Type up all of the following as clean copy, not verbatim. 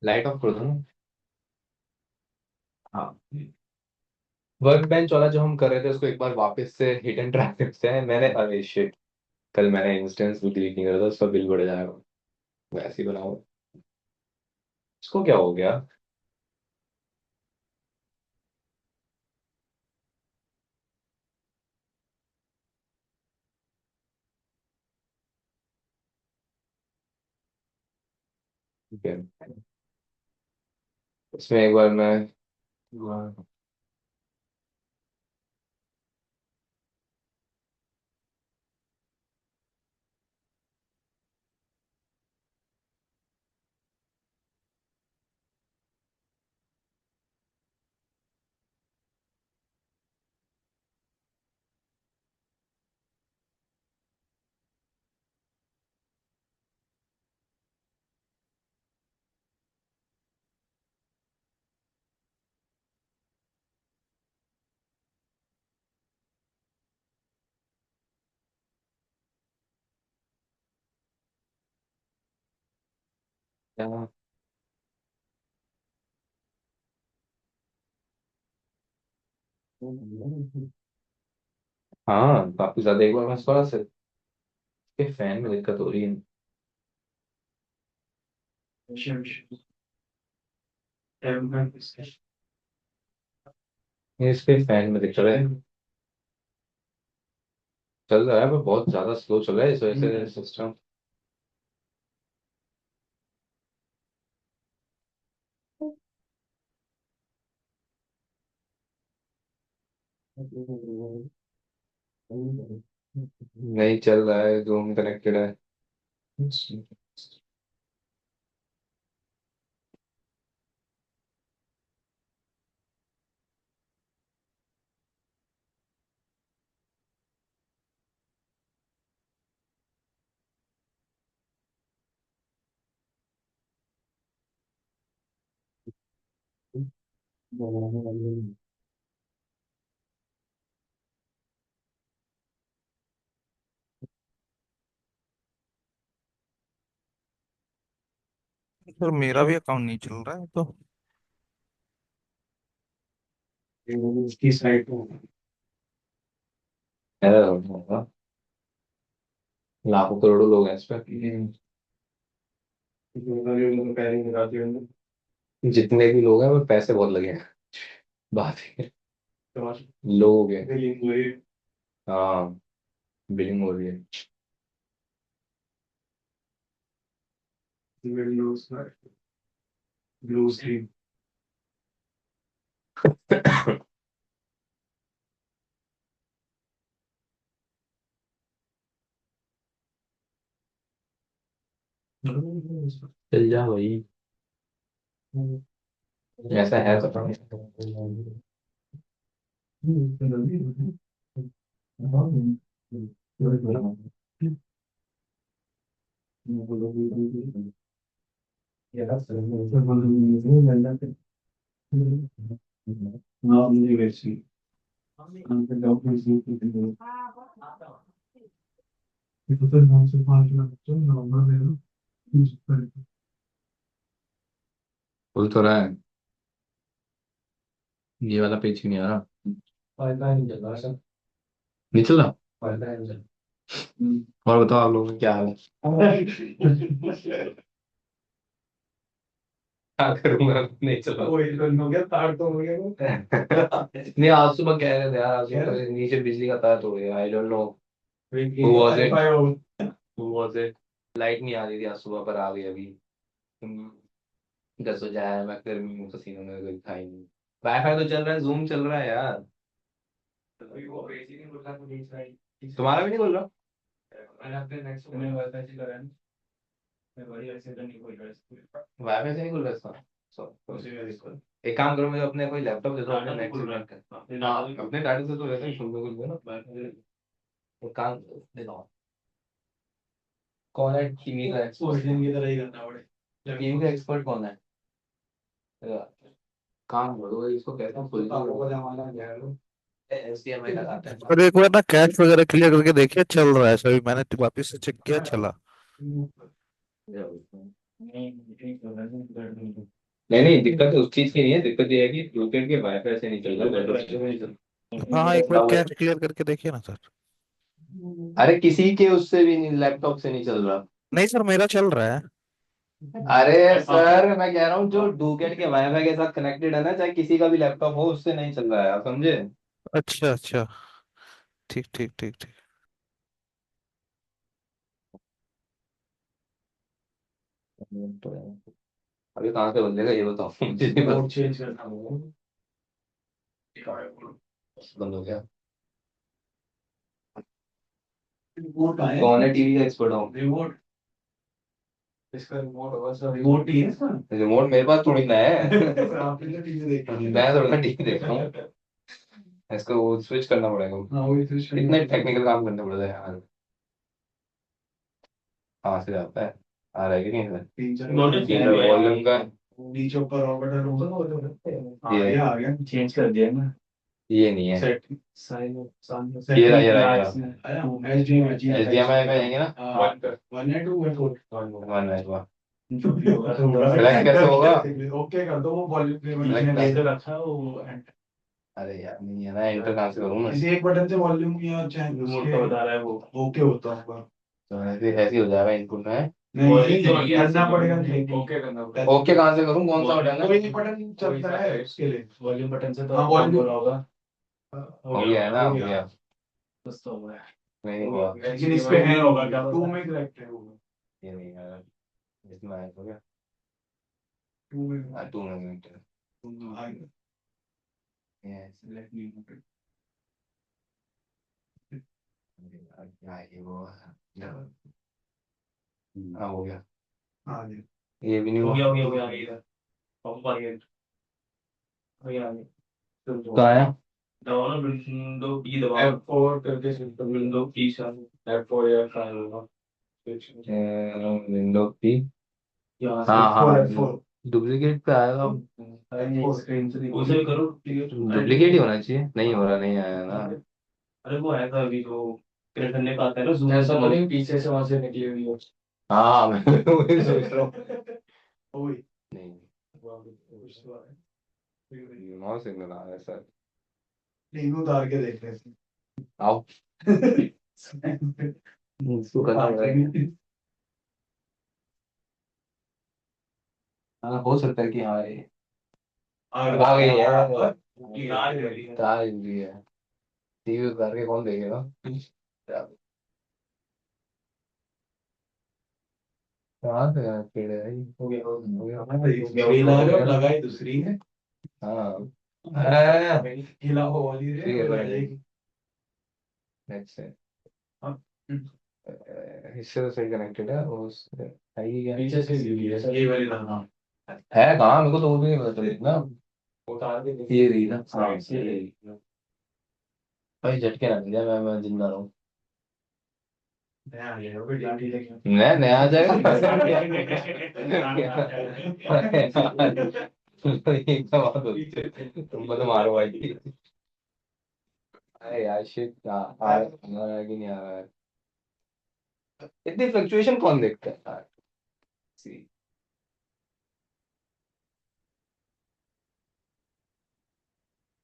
Light of कर दो ना। हाँ। वर्क बेंच वाला जो हम कर रहे थे उसको एक बार वापस से हिट एंड ट्रैक करते हैं। मैंने अरे शिट, कल मैंने इंस्टेंस भी डिलीट नहीं करा था, उसका बिल बढ़ जाएगा। वैसे ही बनाओ। उसको क्या हो गया? ठीक है। इसमें एक बार मैं क्या? हाँ काफी ज्यादा। एक बार मैं थोड़ा सा इसके फैन में दिक्कत हो रही है। ये इसके फैन में दिक्कत है। चल रहा है पर बहुत ज्यादा स्लो चल रहा है, इस वजह से सिस्टम। नहीं चल रहा है, जूम कनेक्टेड है। सर मेरा भी अकाउंट नहीं चल रहा है तो। इसकी साइड एरर होगा। लाखों करोड़ों लोग हैं इस पर। जितने भी लोग हैं वो पैसे बहुत लगे हैं। बात है। लोग हैं। हाँ, बिलिंग हो रही है। चल जा भाई। ऐसा है तो खुल तो रहा है। ये वाला पेज क्यों नहीं आ रहा? नहीं चल रहा। और बताओ आप लोगों का क्या हाल है? क्या करूंगा, नहीं चला। वही तो हो गया, तार तो हो गया वो। नहीं, आज सुबह कह रहे थे यार, आज सुबह नीचे बिजली का तार तोड़ गया। I don't know who was it, who was it. Light नहीं आ रही थी आज सुबह, पर आ गई अभी। 10 बजे आया मैं, गर्मी में पसीनों में कोई था ही नहीं। वाईफाई तो चल रहा है, जूम चल रहा है यार। तुम्हारा भी नहीं बोल रहा? वाईफाई से नहीं खुल रहा इसका। एक काम करो, मुझे अपने कोई लैपटॉप दे दो, अपने नेट से कनेक्ट कर। हाँ, अपने डाटा से तो वैसे ही खुल गया ना। एक काम दे दो। कौन है टीवी का एक्सपर्ट? टीवी का एक्सपर्ट कौन है? काम करो, इसको कहते हैं फुल का जमाना गया है। एचडीएमआई लगाते हैं। पर एक बार ना कैश वगैरह क्लियर करके देखिए, चल रहा है सभी। मैंने तो वापस से चेक किया, चला। नहीं नहीं, दिक्कत उस चीज की नहीं है, दिक्कत ये है कि ब्लूटूथ के वाईफाई से नहीं चल रहा, Bluetooth से नहीं चल हाँ हाँ, एक बार रहा। कैश क्लियर करके देखिए ना सर। अरे किसी के उससे भी नहीं, लैपटॉप से नहीं चल रहा। नहीं सर, मेरा चल रहा है। अरे सर मैं कह रहा हूँ जो डुकेट के वाईफाई के साथ कनेक्टेड है ना, चाहे किसी का भी लैपटॉप हो, उससे नहीं चल रहा है, आप समझे। अच्छा अच्छा, ठीक ठीक ठीक ठीक। अभी कहाँ से बदलेगा ये बताओ मुझे नहीं पता। चेंज करना होगा। बंद हो गया। कौन है टीवी का एक्सपर्ट हो? रिमोट। इसका रिमोट होगा सर, रिमोट ही है सर। रिमोट मेरे पास थोड़ी ना है। आपने टीवी देखा है। मैं थोड़ा ना टीवी देख रहा हूँ। इसको वो स्विच करना पड़ेगा। हाँ वही स्विच, इतने टेक्निकल काम करने पड़ते हैं यार। कहाँ से आता है? आ रहा है कि नहीं सर? वॉल्यूम का। नीचे ऊपर और बटन होगा ना, ये आ गया, चेंज कर दिया ना। ये नहीं है सेट। ये रहा HDMI पे जाएंगे ना। वन या टू या फोर। वन है वाह। सेलेक्ट कैसे होगा? ओके कर दो, वो वॉल्यूम पे रखा वो। अरे यार नहीं है ना, एंटर कहाँ से करूँ मैं? किसी एक बटन से वॉल्यूम या चेंज रिमोट का बता रहा है वो। ओके होता होगा तो ऐसे ऐसे ही हो जाएगा इनपुट में। नहीं करना पड़ेगा, ओके करना पड़ेगा। ओके कहाँ से करूँ, कौन सा बटन है? कोई एक बटन चलता है उसके लिए, वॉल्यूम बटन से तो वॉल्यूम होगा। हो गया है ना, हो गया। बस तो हुआ है। नहीं हुआ लेकिन इस पे है होगा क्या, टू में करेक्ट है होगा। ये नहीं है, इसमें आया हो गया। टू में, हाँ टू में आ गया। Yes let me note. क्या है वो? हाँ हो गया। आ गया। ये भी नहीं हुआ। हो गया इधर। पंप आ गया। हो गया कहाँ है? दबाओ ना, विंडो की दबाओ। F4 करके सिस्टम, विंडो की शायद F4 या फाइल होगा। विंडो की। हाँ हाँ, डुप्लीकेट पे आएगा। स्क्रीन से उसे भी करो डुप्लीकेट ही होना चाहिए, नहीं हो रहा, नहीं आया ना। अरे वो आया था अभी जो क्रिएट करने का आता है ना, zoom ऐसा तो नहीं पीछे से वहां से निकली हुई हो। हाँ मैं वही सोच रहा हूँ। वही नहीं, नो सिग्नल आ रहा है सर। नहीं उतार के देख रहे हैं। आओ। इसको करना पड़ेगा। हाँ हो सकता है कि हाँ ये आ गई है, तार भी है। टीवी उतार के कौन देखेगा? कहाँ से पेड़ है ये? हो गया लगाई दूसरी है। हाँ खिला वो वाली है, ठीक है करेंगे। नेक्स्ट है। इससे तो सही कनेक्टेड है उस है ही क्या? पीछे से ली है सर, ये वाली रखना है कहाँ, मेरे को तो वो भी नहीं पता चली ना। उतार के ये रही ना, हाँ ये रही। भाई झटके ना मिल जाए, मैं जिंदा रहूँ। नया आ जाएगा कोई डांटी लेके। नया आ जाएगा। ये क्या बात होती है? तुमको तो मारो भाई। अरे यार शिट, आ रहा है कि नहीं आ रहा है? इतनी फ्लक्चुएशन कौन देखता है यार? See.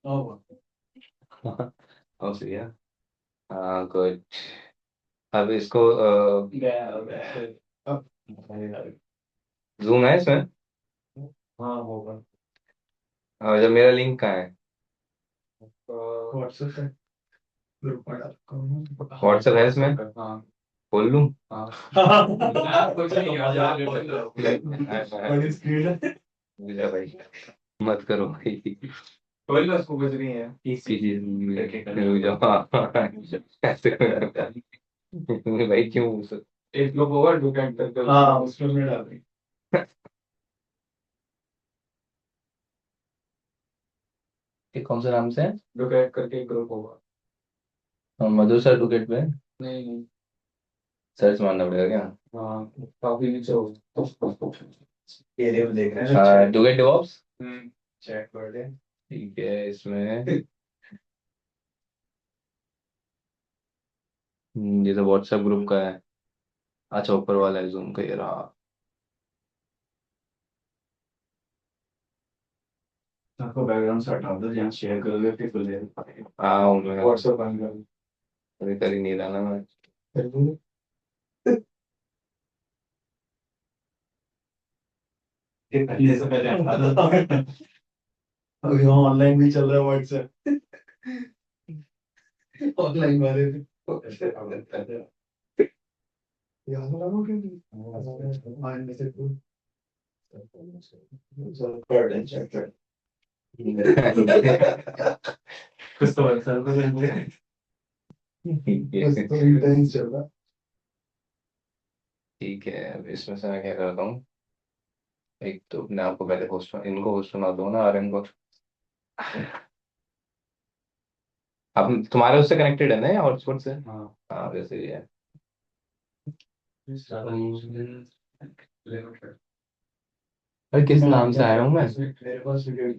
Oh. Oh, so yeah. हाँ गुड। अब इसको जूम है इसमें? हाँ होगा। जब मेरा लिंक कहाँ है? व्हाट्सएप है, ग्रुप में डाल। व्हाट्सएप है इसमें? हाँ खोल लूँ? हाँ। कुछ नहीं बड़ी स्क्रीन है। मुझे भाई मत करो भाई। खोल लो उसको, कुछ नहीं है। इसी चीज में रुक जाओ। हाँ। ऐसे भाई क्यों? एक लोग होगा डुकेट करके, हाँ उसमें मैं डाल रही। ये कौन से नाम से है? डुकेट करके एक ग्रुप होगा। मधु सर डुकेट पे? नहीं नहीं, सर्च मारना पड़ेगा क्या? हाँ काफी नीचे हो। ये रे देख रहे हैं डुकेट डेवऑप्स। चेक कर दे। ठीक है इसमें। ये तो व्हाट्सएप ग्रुप का है। अच्छा ऊपर वाला है, जूम का ये रहा। आपको बैकग्राउंड से हटा दो, जहाँ शेयर करोगे फिर खुल जाएगा। हाँ मैं व्हाट्सएप बंद कर दो। अभी कर ही नहीं रहा ना मैं। कर दूंगा। ये पहले से पहले हटा दो। अभी ऑनलाइन भी चल रहा है व्हाट्सएप। ऑनलाइन वाले भी याद रहा कि माइंड में से पढ़ लें चेक कर। कुछ तो ऐसा तो नहीं, बस तो इंटेंस चल रहा। ठीक है, अब इसमें से मैं क्या करता हूँ, एक तो अपने आप को पहले होस्ट, इनको होस्ट बना दो ना, आर्यन को। अब तुम्हारे उससे कनेक्टेड है ना या हॉटस्पॉट से? हाँ। हाँ वैसे ही है। अरे किस नाम से आया हूँ मैं? मेरे पास वीडियो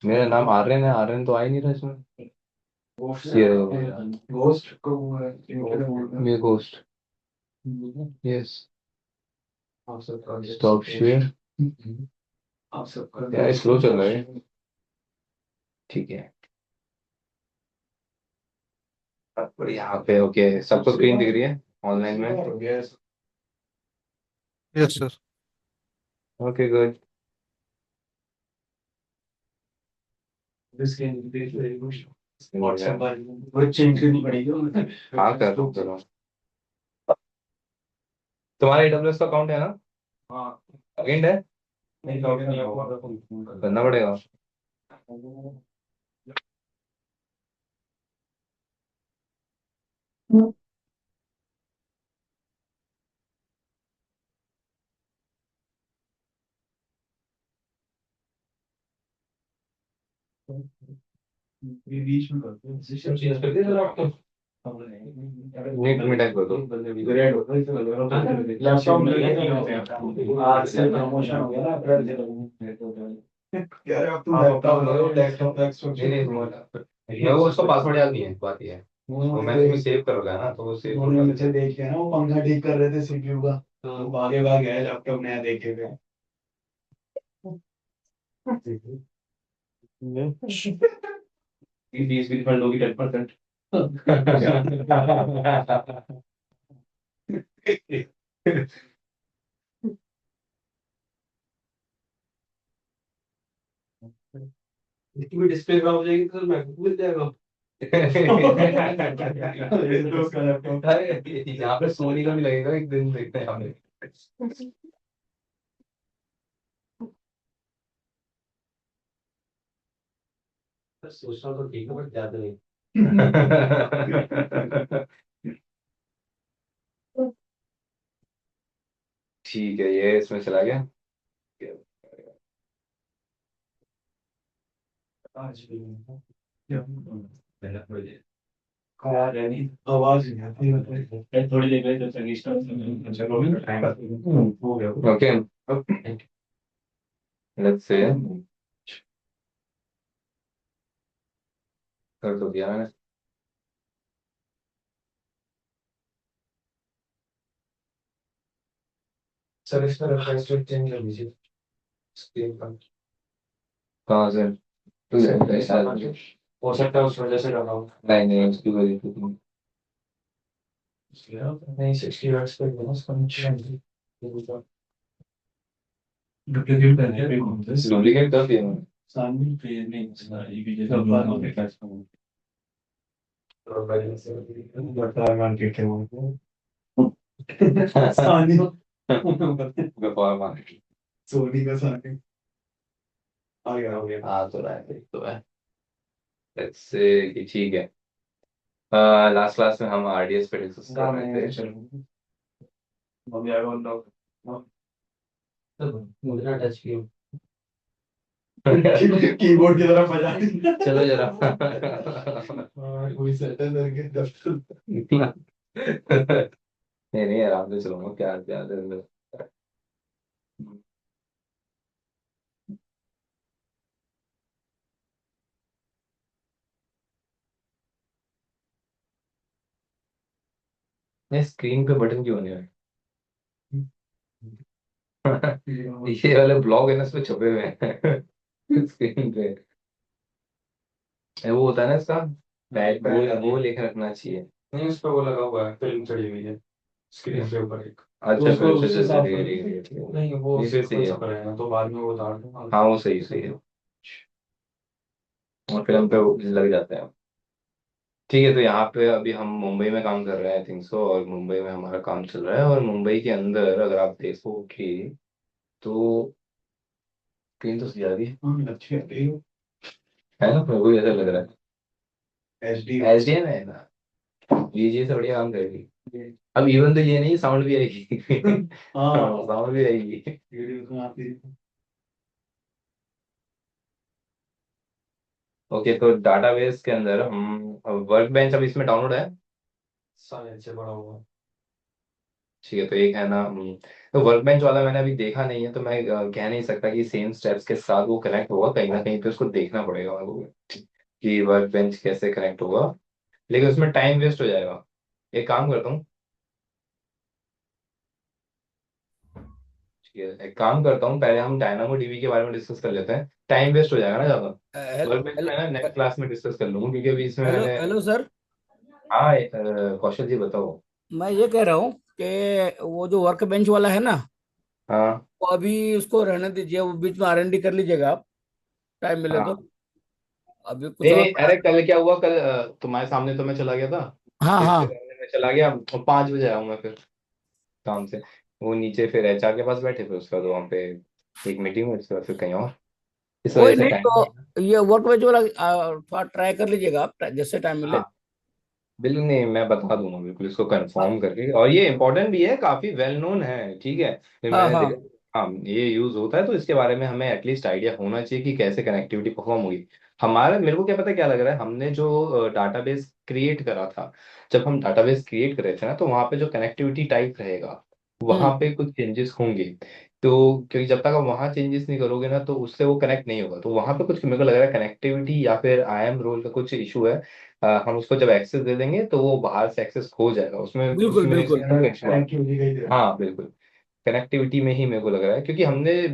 मेरा नाम आर्यन है, आर्यन तो आ ही नहीं रहा इसमें। ये घोस्ट को मे घोस्ट, यस, आप सबका स्टॉप शेयर। आप सबका यार स्लो चल रहा है। ठीक है, अब यहाँ पे ओके, सबको स्क्रीन दिख रही है ऑनलाइन में? Yes. Yes sir. Okay good. WhatsApp पर वो चेंज करनी पड़ेगी। हाँ कर दो करो। तुम्हारा AWS का अकाउंट है ना? हाँ। अगेंड है? नहीं लॉगिन नहीं हुआ। करना पड़ेगा। ये बीच में करते हैं सिस्टम चेंज कर दिया जरा आपको? नेट में टाइप कर दो। ग्रेड होता है इसमें लैपटॉप में नहीं आज से प्रमोशन हो गया ना यार अब तुम लैपटॉप लो डेस्कटॉप नहीं नहीं मैं वो उसका पासवर्ड याद नहीं है, बात ये है। वो मैंने तुम्हें सेव कर रखा है ना, तो वो सेव उन्होंने मुझे देख के ना वो पंखा ठीक कर रहे थे सीपीयू का, तो भागे भाग गए लैपटॉप नया देखे थे। 20 की रिफंड होगी 10%। इसकी डिस्प्ले खराब हो जाएगी तो मैकबुक मिल जाएगा। ये तो उसका लैपटॉप अरे यहाँ पे सोनी का भी लगेगा एक दिन, देखते हैं हमें। सोचना तो ठीक है बट ज्यादा नहीं। ठीक है, ये इसमें चला गया। आज भी क्या पहला प्रोजेक्ट का यार नहीं आवाज नहीं आती मतलब थोड़ी देर में जब तक स्टार्ट चलो टाइम हो गया। ओके लेट्स से कर तो दिया मैंने। सर इसका रेफरेंस रेट चेंज कर दीजिए स्क्रीन पर। कहाँ से? हो सकता है उस वजह से लगा हो। नहीं नहीं उसकी वजह से नहीं। नहीं 60 हर्ट्ज पे देना उसका नीचे डुप्लीकेट करने पे कौन सा डुप्लीकेट कर दिया मैंने। सामने पेज नहीं सुना ये भी जैसा बात हो गया तो बढ़िया से बता मार्केट है वो सानी व्यापार मार्केट। सोनी का सानी आ गया हाँ तो रहा है, तो है। लेट्स से कि ठीक है, लास्ट क्लास में हम RDS पे डिस्कस कर रहे थे। मम्मी आई वांट मुझे ना टच की कीबोर्ड की तरफ बजा दी। चलो जरा। कोई सेटल करके दफ्तर नहीं नहीं आराम से चलूंगा, क्या क्या अंदर। नहीं स्क्रीन पे बटन क्यों नहीं है? ये वाले ब्लॉग है ना, इसमें छुपे हुए हैं स्क्रीन पे। वो होता है ना इसका बैक, वो लेकर रखना चाहिए। नहीं, उस पर वो लगा हुआ है, फिल्म चढ़ी हुई है स्क्रीन के ऊपर एक। अच्छा तो उसको फिर उससे साफ कर, ठीक है। नहीं वो ये फिर सही सिंपल है। सा करेगा तो बाद में वो उतार दूंगा। हाँ वो सही है। और फिल्म पे वो लग जाता है। ठीक है, तो यहाँ पे अभी हम मुंबई में काम कर रहे हैं, आई थिंक सो, और मुंबई में हमारा काम चल रहा है, और मुंबई के अंदर अगर आप देखोगे तो स्क्रीन तो सही आ रही अच्छी है, ठीक है ना, मेरे को भी ऐसा लग रहा है। H D. है। एच डी है ना, ये से बढ़िया काम करेगी। अब इवन तो ये नहीं, साउंड भी आएगी हाँ, साउंड भी आएगी। वीडियो उसमें आती है। ओके, तो डाटाबेस के अंदर हम वर्क बेंच अब इसमें डाउनलोड है। सारे अच्छे बड़ा हुआ। ठीक है, तो एक है ना तो वर्क बेंच वाला मैंने अभी देखा नहीं है, तो मैं कह नहीं सकता कि सेम स्टेप्स के साथ वो कनेक्ट होगा, कहीं ना कहीं पे उसको देखना पड़ेगा मेरे को कि वर्क बेंच कैसे कनेक्ट होगा। लेकिन उसमें टाइम वेस्ट हो जाएगा। एक काम करता हूँ। ठीक है, एक काम करता हूँ, पहले हम डायनामो डीबी के बारे में डिस्कस कर लेते हैं, टाइम वेस्ट हो जाएगा ना ज्यादा। वर्क बेंच हेलो में ना नेक्स्ट क्लास में डिस्कस कर लूंगा, क्योंकि अभी इसमें हेलो मैंने। Hello sir. हाँ कौशल जी बताओ। मैं ये कह रहा हूँ कि वो जो वर्क बेंच वाला है ना, हाँ वो अभी उसको रहने दीजिए, वो बीच में R&D कर लीजिएगा आप, टाइम मिले तो। हाँ। अभी कुछ नहीं और। नहीं, अरे कल क्या हुआ, कल तुम्हारे सामने तो मैं चला गया था। हाँ फिर हाँ। से सामने मैं चला गया, और 5 बजे आया हूँ मैं फिर काम से। वो नीचे फिर एचआर के पास बैठे, फिर उसके बाद वहाँ पे एक मीटिंग हुई, उसके बाद फिर कहीं और, इस वजह कोई से नहीं, टाइम। तो ये वर्क बेंच वाला थोड़ा ट्राई कर लीजिएगा आप, जैसे टाइम मिले। हाँ बिल्कुल, नहीं मैं बता दूंगा बिल्कुल इसको कंफर्म करके, और ये इंपॉर्टेंट भी है, काफी वेल नोन है, ठीक है, फिर हाँ मैंने हाँ। देखा। हाँ ये यूज होता है, तो इसके बारे में हमें एटलीस्ट आइडिया होना चाहिए कि कैसे कनेक्टिविटी परफॉर्म होगी। हमारा मेरे को क्या पता क्या लग रहा है, हमने जो डाटाबेस क्रिएट करा था, जब हम डाटाबेस क्रिएट कर रहे थे ना, तो वहाँ पे जो कनेक्टिविटी टाइप रहेगा, वहाँ हम्म। पे कुछ चेंजेस होंगे। तो क्योंकि जब तक आप वहाँ चेंजेस नहीं करोगे ना, तो उससे वो कनेक्ट नहीं होगा, तो वहाँ पे कुछ मेरे को लग रहा है कनेक्टिविटी या फिर IAM रोल का कुछ इशू है। हम उसको जब एक्सेस दे देंगे तो वो बाहर से एक्सेस हो जाएगा, उसमें बिल्कुल उसमें बिल्कुल। थैंक यू, दिखाई दे रहा हाँ बिल्कुल। कनेक्टिविटी में ही मेरे को लग रहा है, क्योंकि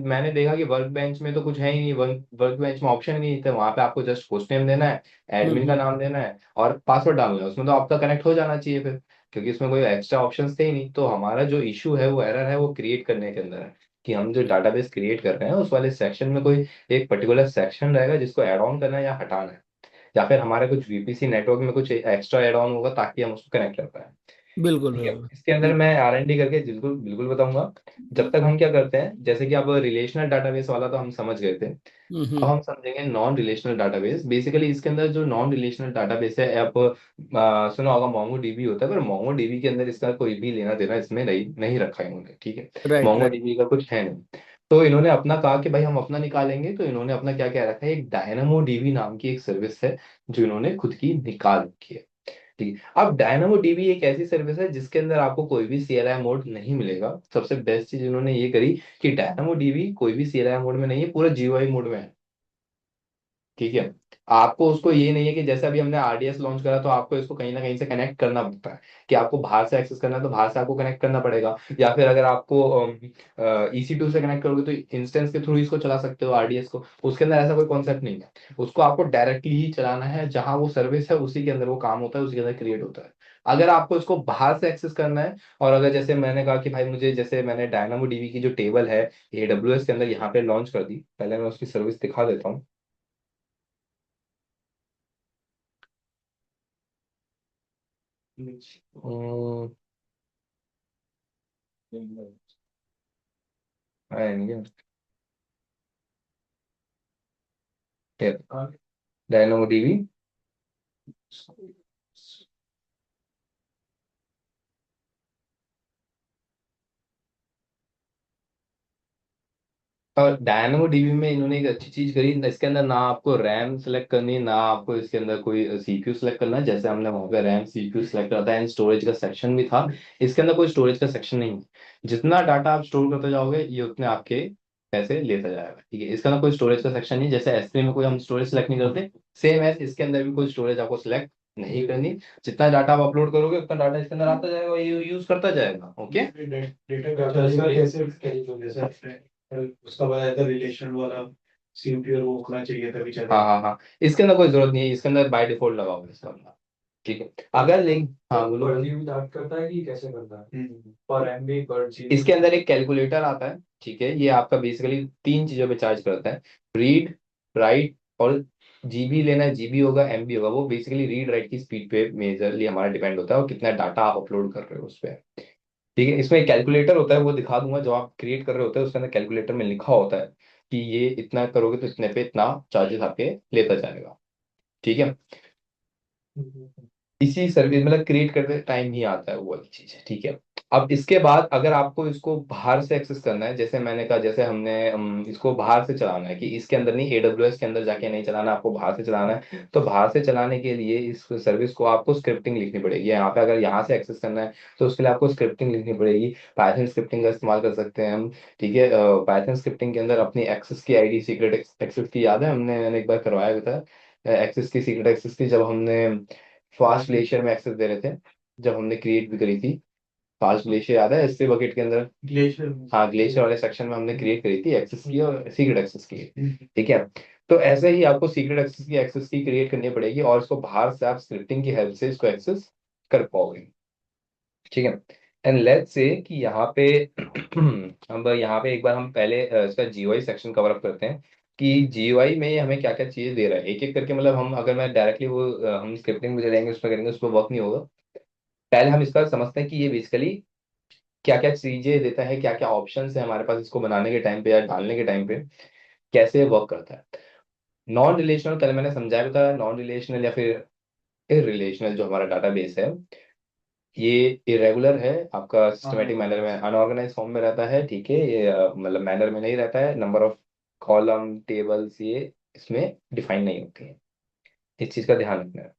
मैंने देखा कि वर्क बेंच में तो कुछ है ही नहीं, वर्क बेंच में ऑप्शन ही नहीं थे, वहां पे आपको जस्ट होस्ट नेम देना है, एडमिन का हम्म। नाम देना है, और पासवर्ड डालना है, उसमें तो आपका कनेक्ट हो जाना चाहिए फिर, क्योंकि इसमें कोई एक्स्ट्रा ऑप्शंस थे ही नहीं। तो हमारा जो इशू है, वो एरर है, वो क्रिएट करने के अंदर है, कि हम जो डाटाबेस क्रिएट कर रहे हैं उस वाले सेक्शन में कोई एक पर्टिकुलर सेक्शन रहेगा जिसको ऐड ऑन करना है या हटाना है, या फिर हमारे कुछ VPC नेटवर्क में कुछ एक्स्ट्रा ऐड ऑन होगा ताकि हम उसको कनेक्ट कर पाए। बिल्कुल ठीक है, बिल्कुल। इसके अंदर मैं R&D करके बिल्कुल बिल्कुल बताऊंगा। जब तक हम क्या करते हैं, जैसे कि अब रिलेशनल डाटाबेस वाला तो हम समझ गए थे, अब हम्म। हम समझेंगे नॉन रिलेशनल डाटाबेस। बेसिकली इसके अंदर जो नॉन रिलेशनल डाटाबेस है, आप सुना होगा मोंगो डीबी होता है, पर मोंगो डीबी के अंदर इसका कोई भी लेना देना इसमें नहीं रखा है इन्होंने, ठीक है। Right Mongo right. डीबी का कुछ है नहीं। तो इन्होंने अपना कहा कि भाई हम अपना निकालेंगे, तो इन्होंने अपना क्या क्या रखा है, एक डायनामो डीबी नाम की एक सर्विस है, जो इन्होंने खुद की निकाल रखी है। ठीक है, अब डायनामो डीबी एक ऐसी सर्विस है जिसके अंदर आपको कोई भी CLI मोड नहीं मिलेगा। सबसे बेस्ट चीज इन्होंने ये करी कि डायनामो डीबी कोई भी CLI मोड में नहीं है, पूरा GUI मोड में है। ठीक है, आपको उसको ये नहीं है कि जैसे अभी हमने RDS लॉन्च करा, तो आपको इसको कहीं ना कहीं से कनेक्ट करना पड़ता है, कि आपको बाहर से एक्सेस करना है तो बाहर से आपको कनेक्ट करना पड़ेगा, या फिर अगर आपको EC2 से कनेक्ट करोगे तो इंस्टेंस के थ्रू इसको चला सकते हो RDS को। उसके अंदर ऐसा कोई कॉन्सेप्ट नहीं है, उसको आपको डायरेक्टली ही चलाना है, जहां वो सर्विस है उसी के अंदर वो काम होता है, उसी के अंदर क्रिएट होता है। अगर आपको इसको बाहर से एक्सेस करना है, और अगर जैसे मैंने कहा कि भाई मुझे, जैसे मैंने डायनामो डीबी की जो टेबल है AWS के अंदर यहाँ पे लॉन्च कर दी, पहले मैं उसकी सर्विस दिखा देता हूँ। हम्म, आएंगे डायनामो डीबी। और डायनामो डीबी में इन्होंने एक अच्छी चीज करी, इसके अंदर ना आपको रैम सेलेक्ट करनी है, ना आपको इसके अंदर कोई CPU सेलेक्ट करना है, जैसे हमने वहाँ पे रैम CPU सेलेक्ट करता है, एंड स्टोरेज का सेक्शन भी था। इसके अंदर कोई स्टोरेज का सेक्शन नहीं है, जितना डाटा आप स्टोर करते जाओगे ये उतने आपके पैसे लेता जाएगा। ठीक है, इसके अंदर कोई स्टोरेज का सेक्शन नहीं, जैसे S3 में कोई हम स्टोरेज सेलेक्ट नहीं करते, सेम एज इसके अंदर भी कोई स्टोरेज आपको सिलेक्ट नहीं करनी। जितना डाटा आप अपलोड करोगे उतना डाटा इसके अंदर आता जाएगा, ये यूज करता जाएगा। ओके, डेटा का कैसे जैसे आपने उसका बताया था रिलेशन वाला सीपीयू और वो होना चाहिए तभी हाँ चलेगा। हाँ हाँ, इसके अंदर कोई जरूरत नहीं है, इसके अंदर बाय डिफॉल्ट लगा होगा इसका अंदर। ठीक है, अगर लिंक, हाँ बोलो। पर जीबी चार्ज करता है कि कैसे करता है पर एमबी पर जीबी? इसके अंदर एक कैलकुलेटर आता है, ठीक है, ये आपका बेसिकली तीन चीजों पे चार्ज करता है। रीड, राइट और जीबी लेना है, जीबी होगा एमबी होगा, वो बेसिकली रीड राइट की स्पीड पे मेजरली हमारा डिपेंड होता है और कितना डाटा आप अपलोड कर रहे हो उस पर। ठीक है, इसमें एक कैलकुलेटर होता है, वो दिखा दूंगा, जो आप क्रिएट कर रहे होते हैं उसके अंदर कैलकुलेटर में लिखा होता है कि ये इतना करोगे तो इतने पे इतना चार्जेस आपके लेता जाएगा। ठीक है, इसी सर्विस मतलब क्रिएट करते टाइम ही आता है वो वाली चीज है। ठीक है, अब इसके बाद अगर आपको इसको बाहर से एक्सेस करना है, जैसे मैंने कहा, जैसे हमने इसको बाहर से चलाना है, कि इसके अंदर नहीं, एडब्ल्यूएस के अंदर जाके नहीं चलाना, आपको बाहर से चलाना है, तो बाहर से चलाने के लिए इस सर्विस को आपको स्क्रिप्टिंग लिखनी पड़ेगी। यहाँ पे अगर यहाँ से एक्सेस करना है तो उसके लिए आपको स्क्रिप्टिंग लिखनी पड़ेगी। पाइथन स्क्रिप्टिंग का इस्तेमाल कर सकते हैं हम। ठीक है, पाइथन स्क्रिप्टिंग के अंदर अपनी एक्सेस की आईडी, सीक्रेट एक्सेस की, याद है मैंने एक बार करवाया भी था एक्सेस की, सीक्रेट एक्सेस की, जब हमने फास्ट ग्लेशियर में एक्सेस दे रहे थे, जब हमने क्रिएट भी करी थी फास्ट ग्लेशियर, याद है एस3 बकेट के अंदर। ग्लेशियर। हाँ, ग्लेशियर वाले सेक्शन में हमने क्रिएट करी थी, एक्सेस की और सीक्रेट एक्सेस की। ठीक है, तो ऐसे ही आपको सीक्रेट एक्सेस की क्रिएट करनी पड़ेगी और इसको बाहर से आप स्क्रिप्टिंग की हेल्प से इसको एक्सेस कर पाओगे। ठीक है, एंड लेट्स से कि यहाँ पे अब यहाँ पे एक बार हम पहले इसका जीयूआई सेक्शन कवर अप करते हैं कि जीयूआई में ये हमें क्या क्या चीजें दे रहा है एक एक करके। मतलब हम अगर मैं डायरेक्टली वो हम स्क्रिप्टिंग में चलेंगे, उस पर करेंगे, उस पर वर्क नहीं होगा। पहले हम इसका समझते हैं कि ये बेसिकली क्या क्या चीजें देता है, क्या क्या ऑप्शन है हमारे पास इसको बनाने के टाइम पे या डालने के टाइम पे, कैसे वर्क करता है। नॉन रिलेशनल पहले मैंने समझाया भी था, नॉन रिलेशनल या फिर इररिलेशनल जो हमारा डाटाबेस है, ये इरेगुलर है, आपका सिस्टमेटिक मैनर में अनऑर्गेनाइज फॉर्म में रहता है। ठीक है, ये मतलब मैनर में नहीं रहता है, नंबर ऑफ कॉलम टेबल्स ये इसमें डिफाइन नहीं होती है, इस चीज का ध्यान रखना है।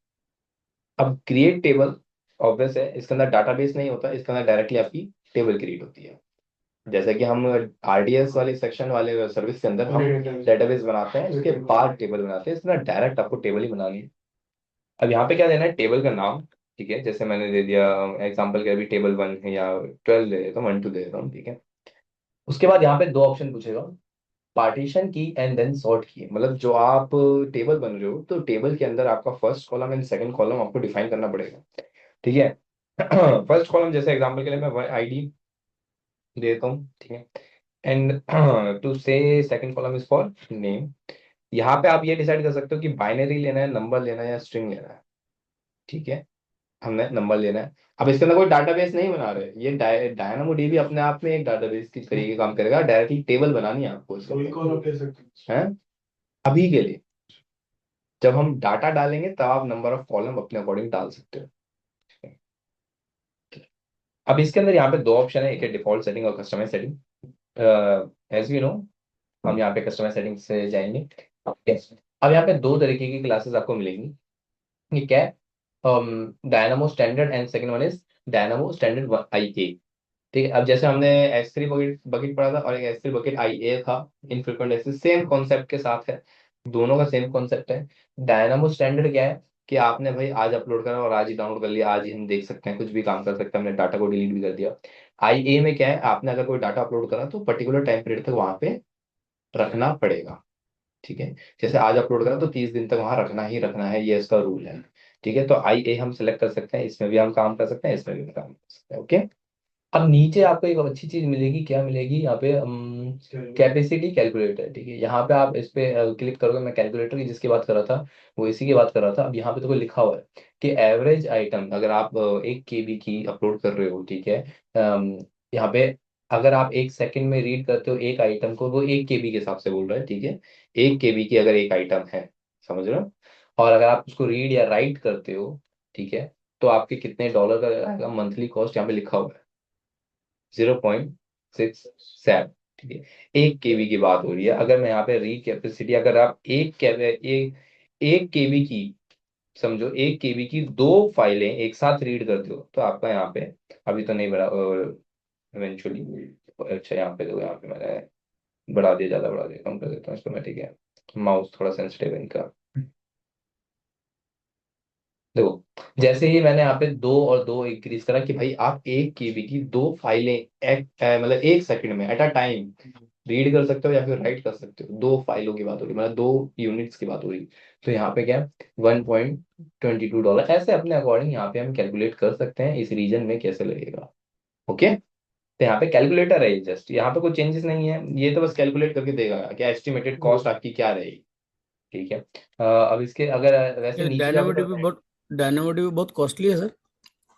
अब क्रिएट टेबल ऑब्वियस है, इसके अंदर डाटाबेस नहीं होता, इसके अंदर डायरेक्टली आपकी टेबल क्रिएट होती है। जैसा कि हम आरडीएस वाले सेक्शन वाले सर्विस के अंदर हम डेटाबेस बनाते हैं, उसके बाद टेबल बनाते हैं, इसके अंदर डायरेक्ट आपको टेबल ही बनानी है। अब यहाँ पे क्या देना है, टेबल का नाम। ठीक है, जैसे मैंने दे दिया एग्जांपल के, अभी टेबल 1 है या 12 दे देता हूँ, 1 2 दे देता हूँ। ठीक है, उसके बाद यहाँ पे दो ऑप्शन पूछेगा, पार्टीशन की एंड देन सॉर्ट की। मतलब जो आप टेबल बन रहे हो तो टेबल के अंदर आपका first column and second column आपको डिफाइन करना पड़ेगा। ठीक है, फर्स्ट कॉलम जैसे एग्जांपल के लिए मैं आईडी देता हूँ। ठीक है, एंड टू से second column is for name. यहाँ पे आप ये डिसाइड कर सकते हो कि बाइनरी लेना है, नंबर लेना है या स्ट्रिंग लेना है। ठीक है, हमने नंबर लेना है। अब इसके अंदर कोई डाटाबेस नहीं बना रहे, ये डायनामो डीबी अपने आप में एक डाटाबेस की तरीके काम करेगा, डायरेक्टली टेबल बनानी है आपको इसका। कोई कॉल ले सकते है अभी के लिए, जब हम डाटा डालेंगे तब आप नंबर ऑफ कॉलम अपने अकॉर्डिंग डाल सकते हो। अब इसके अंदर यहाँ पे दो ऑप्शन है, एक है डिफॉल्ट सेटिंग और customise setting. As we know, हम यहाँ पे कस्टमाइज सेटिंग से जाएंगे। Yes. अब यहाँ पे दो तरीके की क्लासेस आपको मिलेंगी। ये क्या है, dynamo standard and second one is dynamo standard I A. ठीक है, अब जैसे हमने एस थ्री बकेट बकेट पढ़ा था और एक एस थ्री बकेट आई ए था, इनफ्रीक्वेंट एक्सेस सेम कॉन्सेप्ट के साथ है, दोनों का सेम कॉन्सेप्ट है। डायनामो स्टैंडर्ड क्या है कि आपने भाई आज अपलोड करा और आज ही डाउनलोड कर लिया, आज ही हम देख सकते हैं, कुछ भी काम कर सकते हैं, हमने डाटा को डिलीट भी कर दिया। आई ए में क्या है, आपने अगर कोई डाटा अपलोड करा तो पर्टिकुलर टाइम पीरियड तक वहां पे रखना पड़ेगा। ठीक है, जैसे आज अपलोड करा तो 30 दिन तक वहां रखना ही रखना है, ये इसका रूल है। ठीक है, तो आई ए हम सेलेक्ट कर सकते हैं, इसमें भी हम काम कर सकते हैं, इसमें भी हम काम कर सकते हैं। ओके, अब नीचे आपको एक अच्छी चीज मिलेगी, क्या मिलेगी यहाँ पे, कैपेसिटी कैलकुलेटर। ठीक है, यहाँ पे आप इस पे क्लिक करोगे, मैं कैलकुलेटर की जिसकी बात कर रहा था वो इसी की बात कर रहा था। अब यहाँ पे तो कोई लिखा हुआ है कि एवरेज आइटम, अगर आप 1 KB की अपलोड कर रहे हो, ठीक है, यहाँ पे अगर आप 1 सेकंड में रीड करते हो एक आइटम को, वो 1 KB के हिसाब से बोल रहा है। ठीक है, 1 KB की अगर एक आइटम है, समझ रहे हो, और अगर आप उसको रीड या राइट करते हो, ठीक है, तो आपके कितने डॉलर का आएगा मंथली कॉस्ट, यहाँ पे लिखा हुआ है 0.67। ठीक है, 1 KB की बात हो रही है। अगर मैं यहाँ पे रीड कैपेसिटी, अगर आप 1 KB की, समझो 1 KB की दो फाइलें एक साथ रीड करते हो तो आपका यहाँ पे, अभी तो नहीं बढ़ा, इवेंचुअली, अच्छा यहाँ पे देखो, यहाँ पे मैंने बढ़ा दिया, ज़्यादा बढ़ा दिया, कम कर देता हूँ इसको मैं। ठीक है, माउस थोड़ा सेंसिटिव है इनका, देखो, जैसे ही मैंने यहाँ पे 2 और 2 इंक्रीज करा कि भाई आप 1 KB की 2 फाइलें मतलब 1 सेकंड में एट अ टाइम रीड कर सकते हो या फिर राइट कर सकते हो, 2 फाइलों की बात हो रही, मतलब 2 यूनिट्स की बात हो रही। तो यहाँ पे क्या है, $1.22 ऐसे अपने अकॉर्डिंग यहाँ पे हम कैलकुलेट कर सकते हैं इस रीजन में कैसे लगेगा। ओके, तो यहाँ पे कैलकुलेटर है, जस्ट यहाँ पे कोई चेंजेस नहीं है, ये तो बस कैलकुलेट करके देगा कि एस्टिमेटेड कॉस्ट आपकी क्या रहेगी। ठीक है, अब इसके अगर वैसे ये नीचे जाओगे तो डायनामो डीबी बहुत कॉस्टली है सर।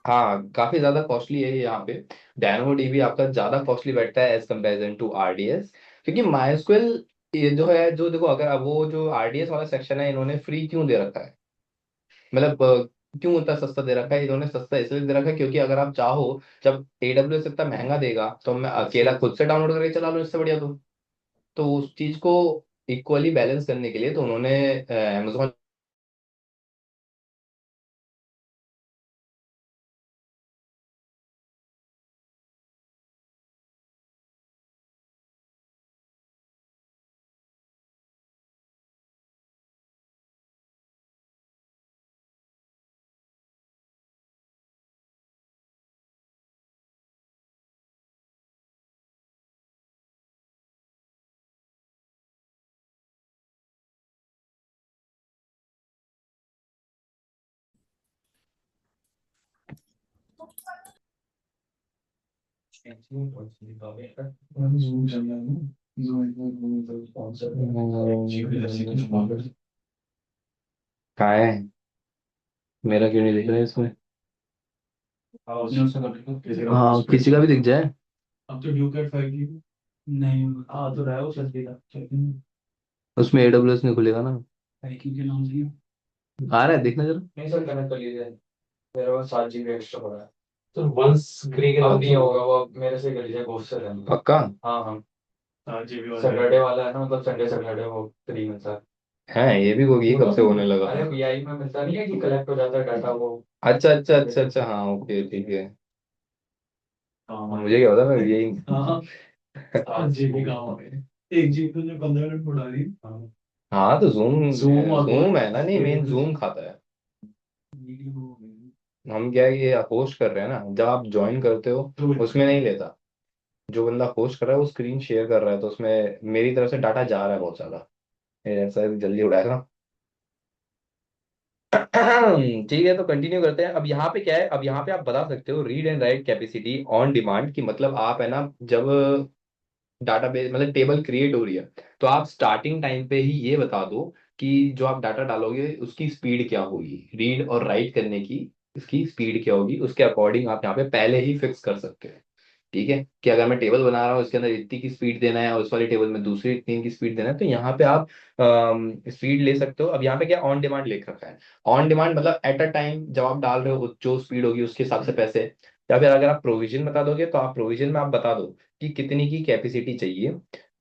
हाँ, काफी ज्यादा कॉस्टली है ये यहाँ पे। DynamoDB आपका ज्यादा कॉस्टली बैठता है एज कंपेरिजन टू RDS, क्योंकि MySQL ये जो है, जो देखो, अगर अब वो जो RDS वाला सेक्शन है इन्होंने फ्री क्यों दे रखा है, मतलब क्यों इतना सस्ता दे रखा है इन्होंने, सस्ता इसलिए दे रखा है क्योंकि अगर आप चाहो, जब AWS इतना महंगा देगा तो मैं अकेला खुद से डाउनलोड करके चला लूँ इससे बढ़िया तो उस चीज को इक्वली बैलेंस करने के लिए तो उन्होंने Amazon कहाँ है, मेरा क्यों नहीं दिख रहा है इसमें। हाँ, किसी का भी दिख जाए। अब तो ड्यू कैट फाइल की नहीं आ तो रहा है वो सर्दी का उसमें AWS नहीं खुलेगा ना। फाइल के नाम से आ रहा है, देखना जरा। नहीं सर कनेक्ट कर लीजिए मेरे पास 7 GB एक्स्ट्रा पड़ा है तो वंस फ्री के अब नहीं होगा वो अब मेरे से कर लीजिए गोस्ट से रहने पक्का। हाँ हाँ 7 GB वाला सैटरडे वाला है ना मतलब संडे सैटरडे वो फ्री मिलता है है ये भी होगी, कब से होने लगा। अरे वीआई में मिलता नहीं है कि कलेक्ट हो जाता है डाटा वो अच्छा अच्छा अच्छा अच्छा, हाँ ओके ठीक है। हाँ मुझे क्या पता, मैं यही। हाँ 7 GB काम हो गए 1 GB तो जो 15 मिनट उड़ा दी हाँ हाँ तो जूम Zoom और जूम वो है ना, नहीं मेन जूम खाता है। हम क्या है, ये होस्ट कर रहे हैं ना, जब आप ज्वाइन करते हो उसमें नहीं लेता, जो बंदा होस्ट कर रहा है वो स्क्रीन शेयर कर रहा है तो उसमें मेरी तरफ से डाटा जा रहा है बहुत ज्यादा, ये ऐसा जल्दी उड़ाएगा। ठीक है, तो कंटिन्यू करते हैं। अब यहाँ पे क्या है, अब यहाँ पे आप बता सकते हो read and right capacity on demand की, मतलब आप है ना, जब डाटाबेस मतलब टेबल क्रिएट हो रही है तो आप स्टार्टिंग टाइम पे ही ये बता दो कि जो आप डाटा डालोगे उसकी स्पीड क्या होगी, रीड और राइट करने की इसकी स्पीड क्या होगी, उसके अकॉर्डिंग आप यहाँ पे पहले ही फिक्स कर सकते हैं। ठीक है, कि अगर मैं टेबल बना रहा हूँ इसके अंदर इतनी की स्पीड देना है और उस वाली टेबल में दूसरी इतनी की स्पीड देना है, तो यहाँ पे आप स्पीड ले सकते हो। अब यहाँ पे क्या ऑन डिमांड लिख रखा है, ऑन डिमांड मतलब एट अ टाइम जब आप डाल रहे हो जो स्पीड होगी उसके हिसाब से पैसे। या फिर अगर आप प्रोविजन बता दोगे तो आप प्रोविजन में आप बता दो कि कितनी की कैपेसिटी चाहिए।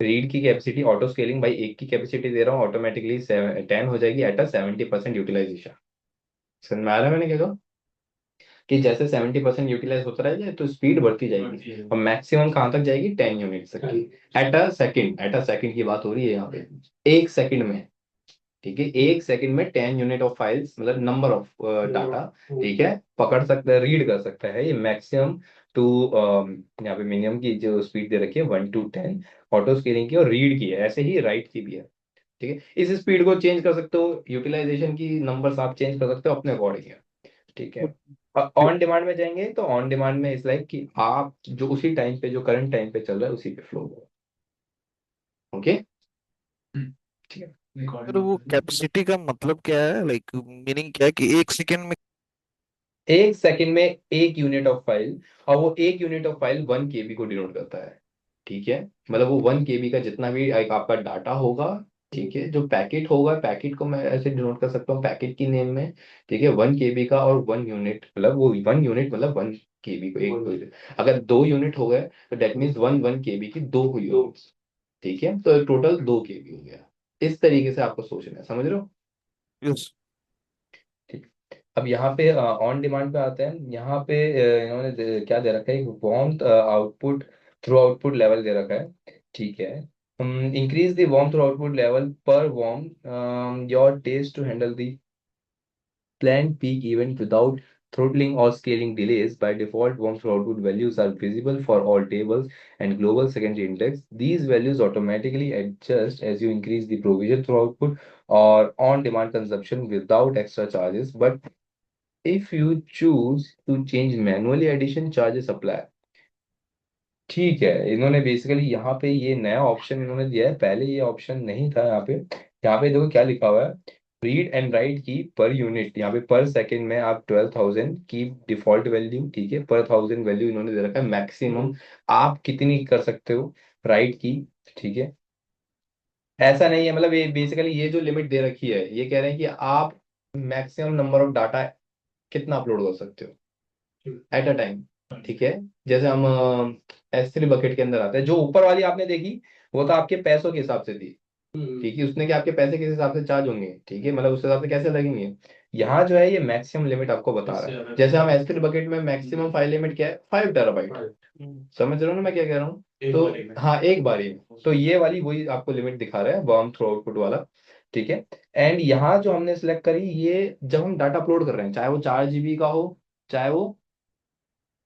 रीड की कैपेसिटी ऑटो स्केलिंग, भाई 1 की कैपेसिटी दे रहा हूँ ऑटोमेटिकली 10 हो जाएगी एट अ 70% यूटिलाइजेशन। समझ में आ रहा है मैंने क्या कहा, कि जैसे 70% यूटिलाइज होता रहेगा तो स्पीड बढ़ती जाएगी और मैक्सिमम कहाँ तक जाएगी, 10 यूनिट तक की एट अ सेकंड की बात हो रही है यहाँ पे, 1 सेकंड में। ठीक है, 1 सेकंड में 10 यूनिट ऑफ फाइल्स मतलब नंबर ऑफ डाटा, ठीक है, पकड़ सकता है, रीड कर सकता है ये मैक्सिमम टू, यहाँ पे मिनिमम की जो स्पीड दे रखी है 1 to 10 ऑटो स्केलिंग की, और रीड की है, ऐसे ही राइट की भी है। ठीक है, इस स्पीड को चेंज कर सकते हो, यूटिलाइजेशन की नंबर्स आप चेंज कर सकते हो अपने अकॉर्डिंग है। ठीक है, ऑन डिमांड में जाएंगे तो ऑन डिमांड में इस लाइक कि आप जो उसी टाइम पे जो करंट टाइम पे चल रहा है उसी पे फ्लो हो। ओके, ठीक है। सर वो कैपेसिटी का मतलब क्या है, लाइक मीनिंग क्या है कि 1 सेकेंड में। 1 सेकंड में 1 यूनिट ऑफ फाइल, और वो 1 यूनिट ऑफ फाइल 1 KB को डिनोट करता है। ठीक है, मतलब वो 1 KB का जितना भी एक आपका डाटा होगा, ठीक है, जो पैकेट होगा, पैकेट को मैं ऐसे डिनोट कर सकता हूँ पैकेट की नेम में। ठीक है, 1 KB का, और 1 यूनिट मतलब वो 1 यूनिट मतलब 1 KB को एक, अगर 2 यूनिट हो गए तो डेट मीन्स 1 1 KB की 2 यूनिट। ठीक है, तो टोटल 2 KB हो गया। इस तरीके से आपको सोचना है, समझ रहे हो। यस। ठीक, अब यहाँ पे ऑन डिमांड पे आते हैं। यहाँ पे इन्होंने क्या दे रखा है, एक warm output through output level दे रखा है। ठीक है, increase the warm through output level पर warm your test to handle दी। planned peak event without throttling or scaling delays. By default, warm throughput values are visible for all tables and global secondary index. These values automatically adjust as you increase the provision throughput or on-demand consumption without extra charges. But if you choose to change manually, addition charges apply. ठीक है, इन्होंने basically यहाँ पे ये नया option इन्होंने दिया है, पहले ये ऑप्शन नहीं था यहाँ पे। यहाँ पे देखो क्या लिखा हुआ है, रीड एंड राइट की पर यूनिट, यहाँ पे पर सेकंड में आप 12,000 की डिफॉल्ट वैल्यू, ठीक है, पर 1000 वैल्यू इन्होंने दे रखा है, मैक्सिमम आप कितनी कर सकते हो राइट की, ठीक है। ऐसा नहीं है, मतलब ये बेसिकली ये जो लिमिट दे रखी है, ये कह रहे हैं कि आप मैक्सिमम नंबर ऑफ डाटा कितना अपलोड कर सकते हो एट अ टाइम, ठीक है। जैसे हम S3 बकेट के अंदर आते हैं, जो ऊपर वाली आपने देखी वो तो आपके पैसों के हिसाब से थी, ठीक है, उसने कि आपके पैसे किस हिसाब से चार्ज होंगे, ठीक है, मतलब उस हिसाब से कैसे लगेंगे। यहाँ जो है ये मैक्सिमम लिमिट आपको बता रहा है, जैसे हम S3 बकेट में मैक्सिमम फाइल लिमिट क्या है, 5 TB। समझ रहे हो ना मैं क्या कह रहा हूँ। तो हाँ, एक बारी में, तो ये वाली वही आपको लिमिट दिखा रहा है वार्म थ्रू आउटपुट वाला, ठीक है। एंड यहाँ जो हमने सिलेक्ट करी, ये जब हम डाटा अपलोड कर रहे हैं, चाहे वो 4 GB का हो, चाहे वो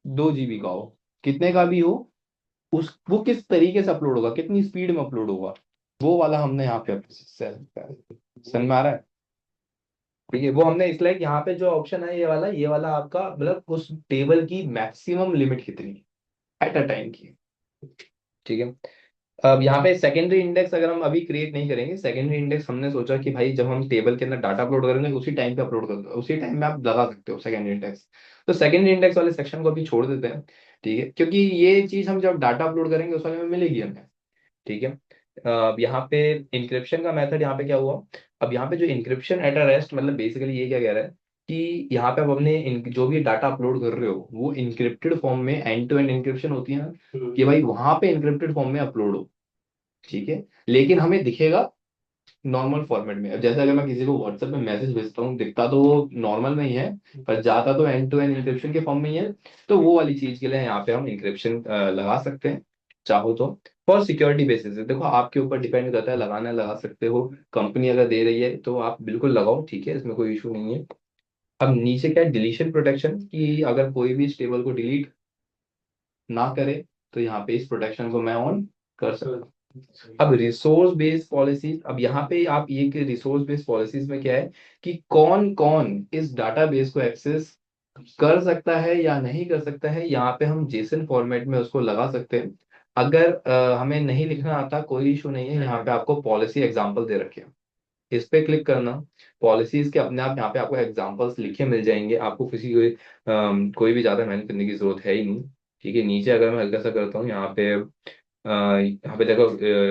2 GB का हो, कितने का भी हो, उस वो किस तरीके से अपलोड होगा, कितनी स्पीड में अपलोड होगा, वो वाला हमने यहाँ पे समझ में आ रहा है, ठीक है। वो हमने इसलिए यहाँ पे जो ऑप्शन है ये वाला आपका मतलब उस टेबल की मैक्सिमम लिमिट कितनी एट अ टाइम की, ठीक है। अब यहाँ पे सेकेंडरी इंडेक्स अगर हम अभी क्रिएट नहीं करेंगे, सेकेंडरी इंडेक्स हमने सोचा कि भाई जब हम टेबल के अंदर डाटा अपलोड करेंगे उसी टाइम पे अपलोड कर दो, उसी टाइम में आप लगा सकते हो सेकेंडरी इंडेक्स। तो सेकेंडरी इंडेक्स वाले सेक्शन को अभी छोड़ देते हैं, ठीक है, क्योंकि ये चीज हम जब डाटा अपलोड करेंगे उस वाले में मिलेगी हमें, ठीक है। अब यहाँ पे इंक्रिप्शन का मेथड यहाँ पे क्या हुआ, अब यहाँ पे जो इंक्रिप्शन एट अ रेस्ट, मतलब बेसिकली ये क्या कह रहा है कि यहाँ पे अब अपने जो भी डाटा अपलोड कर रहे हो वो इंक्रिप्टेड फॉर्म में, एंड टू एंड इंक्रिप्शन होती है ना, कि भाई वहां पे इंक्रिप्टेड फॉर्म में अपलोड हो, ठीक है, लेकिन हमें दिखेगा नॉर्मल फॉर्मेट में। अब जैसे अगर मैं किसी को व्हाट्सएप में मैसेज भेजता हूँ, दिखता तो वो नॉर्मल में ही है, पर जाता तो एंड टू एंड इंक्रिप्शन के फॉर्म में ही है। तो वो वाली चीज के लिए यहाँ पे हम इंक्रिप्शन लगा सकते हैं, चाहो तो फॉर सिक्योरिटी बेसिस। देखो आपके ऊपर डिपेंड करता है, लगाना लगा सकते हो, कंपनी अगर दे रही है तो आप बिल्कुल लगाओ, ठीक है, इसमें कोई इशू नहीं है। अब नीचे क्या है, डिलीशन प्रोटेक्शन, कि अगर कोई भी इस टेबल को डिलीट ना करे तो यहाँ पे इस प्रोटेक्शन को मैं ऑन कर सकता हूँ। अब रिसोर्स बेस्ड पॉलिसीज, अब यहाँ पे आप ये कि रिसोर्स बेस्ड पॉलिसीज में क्या है कि कौन कौन इस डाटाबेस को एक्सेस कर सकता है या नहीं कर सकता है, यहाँ पे हम जेसन फॉर्मेट में उसको लगा सकते हैं। अगर हमें नहीं लिखना आता, कोई इशू नहीं है, यहाँ पे आपको पॉलिसी एग्जांपल दे रखे हैं, इस पे क्लिक करना, पॉलिसीज के अपने आप यहाँ पे आपको एग्जांपल्स लिखे मिल जाएंगे, आपको किसी कोई भी ज्यादा मेहनत करने की जरूरत है ही नहीं, ठीक है। नीचे अगर मैं हल्का सा करता हूँ यहाँ पे देखो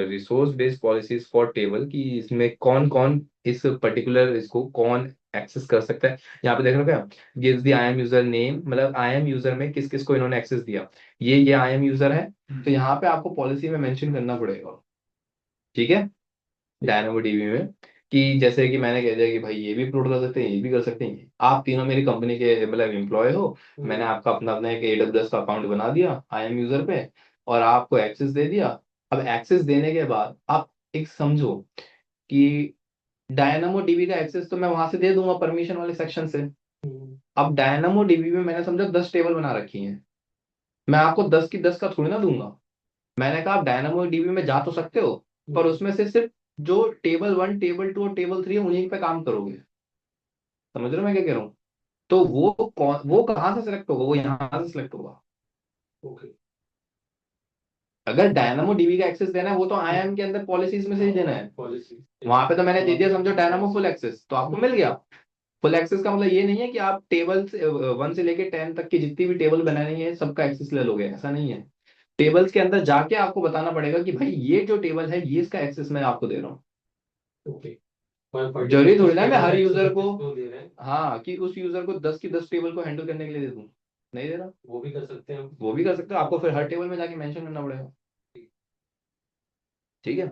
resource based policies for table, की इसमें कौन कौन इस पर्टिकुलर इसको कौन एक्सेस कर सकता है। यहाँ पे देख रहे हो क्या, gives the I am user name, मतलब आई एम यूजर में किस किस को इन्होंने एक्सेस दिया, ये आई एम यूजर है, तो यहाँ पे आपको पॉलिसी में मेंशन करना पड़ेगा, ठीक है, डायनामोडीबी में, कि जैसे कि मैंने कह दिया कि भाई ये भी अपलोड कर सकते हैं, ये भी कर सकते हैं, आप तीनों मेरी कंपनी के मतलब एम्प्लॉय हो, मैंने आपका अपना अपना एक AWS का अकाउंट बना दिया आई एम यूजर पे, और आपको एक्सेस दे दिया। अब एक्सेस देने के बाद आप एक समझो कि डायनामो डीबी का एक्सेस तो मैं वहां से दे दूंगा परमिशन वाले सेक्शन से। अब डायनामो डीबी में मैंने समझा 10 टेबल बना रखी हैं, मैं आपको 10 की 10 का थोड़ी ना दूंगा। मैंने कहा आप डायनामो डीबी में जा तो सकते हो, पर उसमें से सिर्फ जो टेबल 1 टेबल 2 और टेबल 3 है उन्हीं पे काम करोगे। समझ रहे हो मैं क्या कह रहा हूँ। तो वो कहाँ से सिलेक्ट होगा, वो यहाँ से सिलेक्ट होगा। अगर डायनामो डीबी का एक्सेस देना है वो तो आईएम के अंदर पॉलिसीज में से ही देना है, वहां पे तो मैंने दे दिया, समझो डायनामो फुल एक्सेस, तो आपको मिल गया। फुल एक्सेस का मतलब ये नहीं है कि आप टेबल 1 से लेके 10 तक की जितनी भी टेबल बनानी है सबका एक्सेस ले लोगे, ऐसा नहीं है। टेबल्स के अंदर जाके आपको बताना पड़ेगा कि भाई ये जो टेबल है ये इसका एक्सेस मैं आपको दे रहा हूँ। जरूरी थोड़ी ना मैं हर यूजर को, हाँ, कि उस यूजर को 10 की 10 टेबल को हैंडल करने के लिए दे दूँ, नहीं दे रहा। वो भी कर सकते हैं, वो भी कर सकते हो, आपको फिर हर टेबल में जाके मेंशन करना पड़ेगा, ठीक है।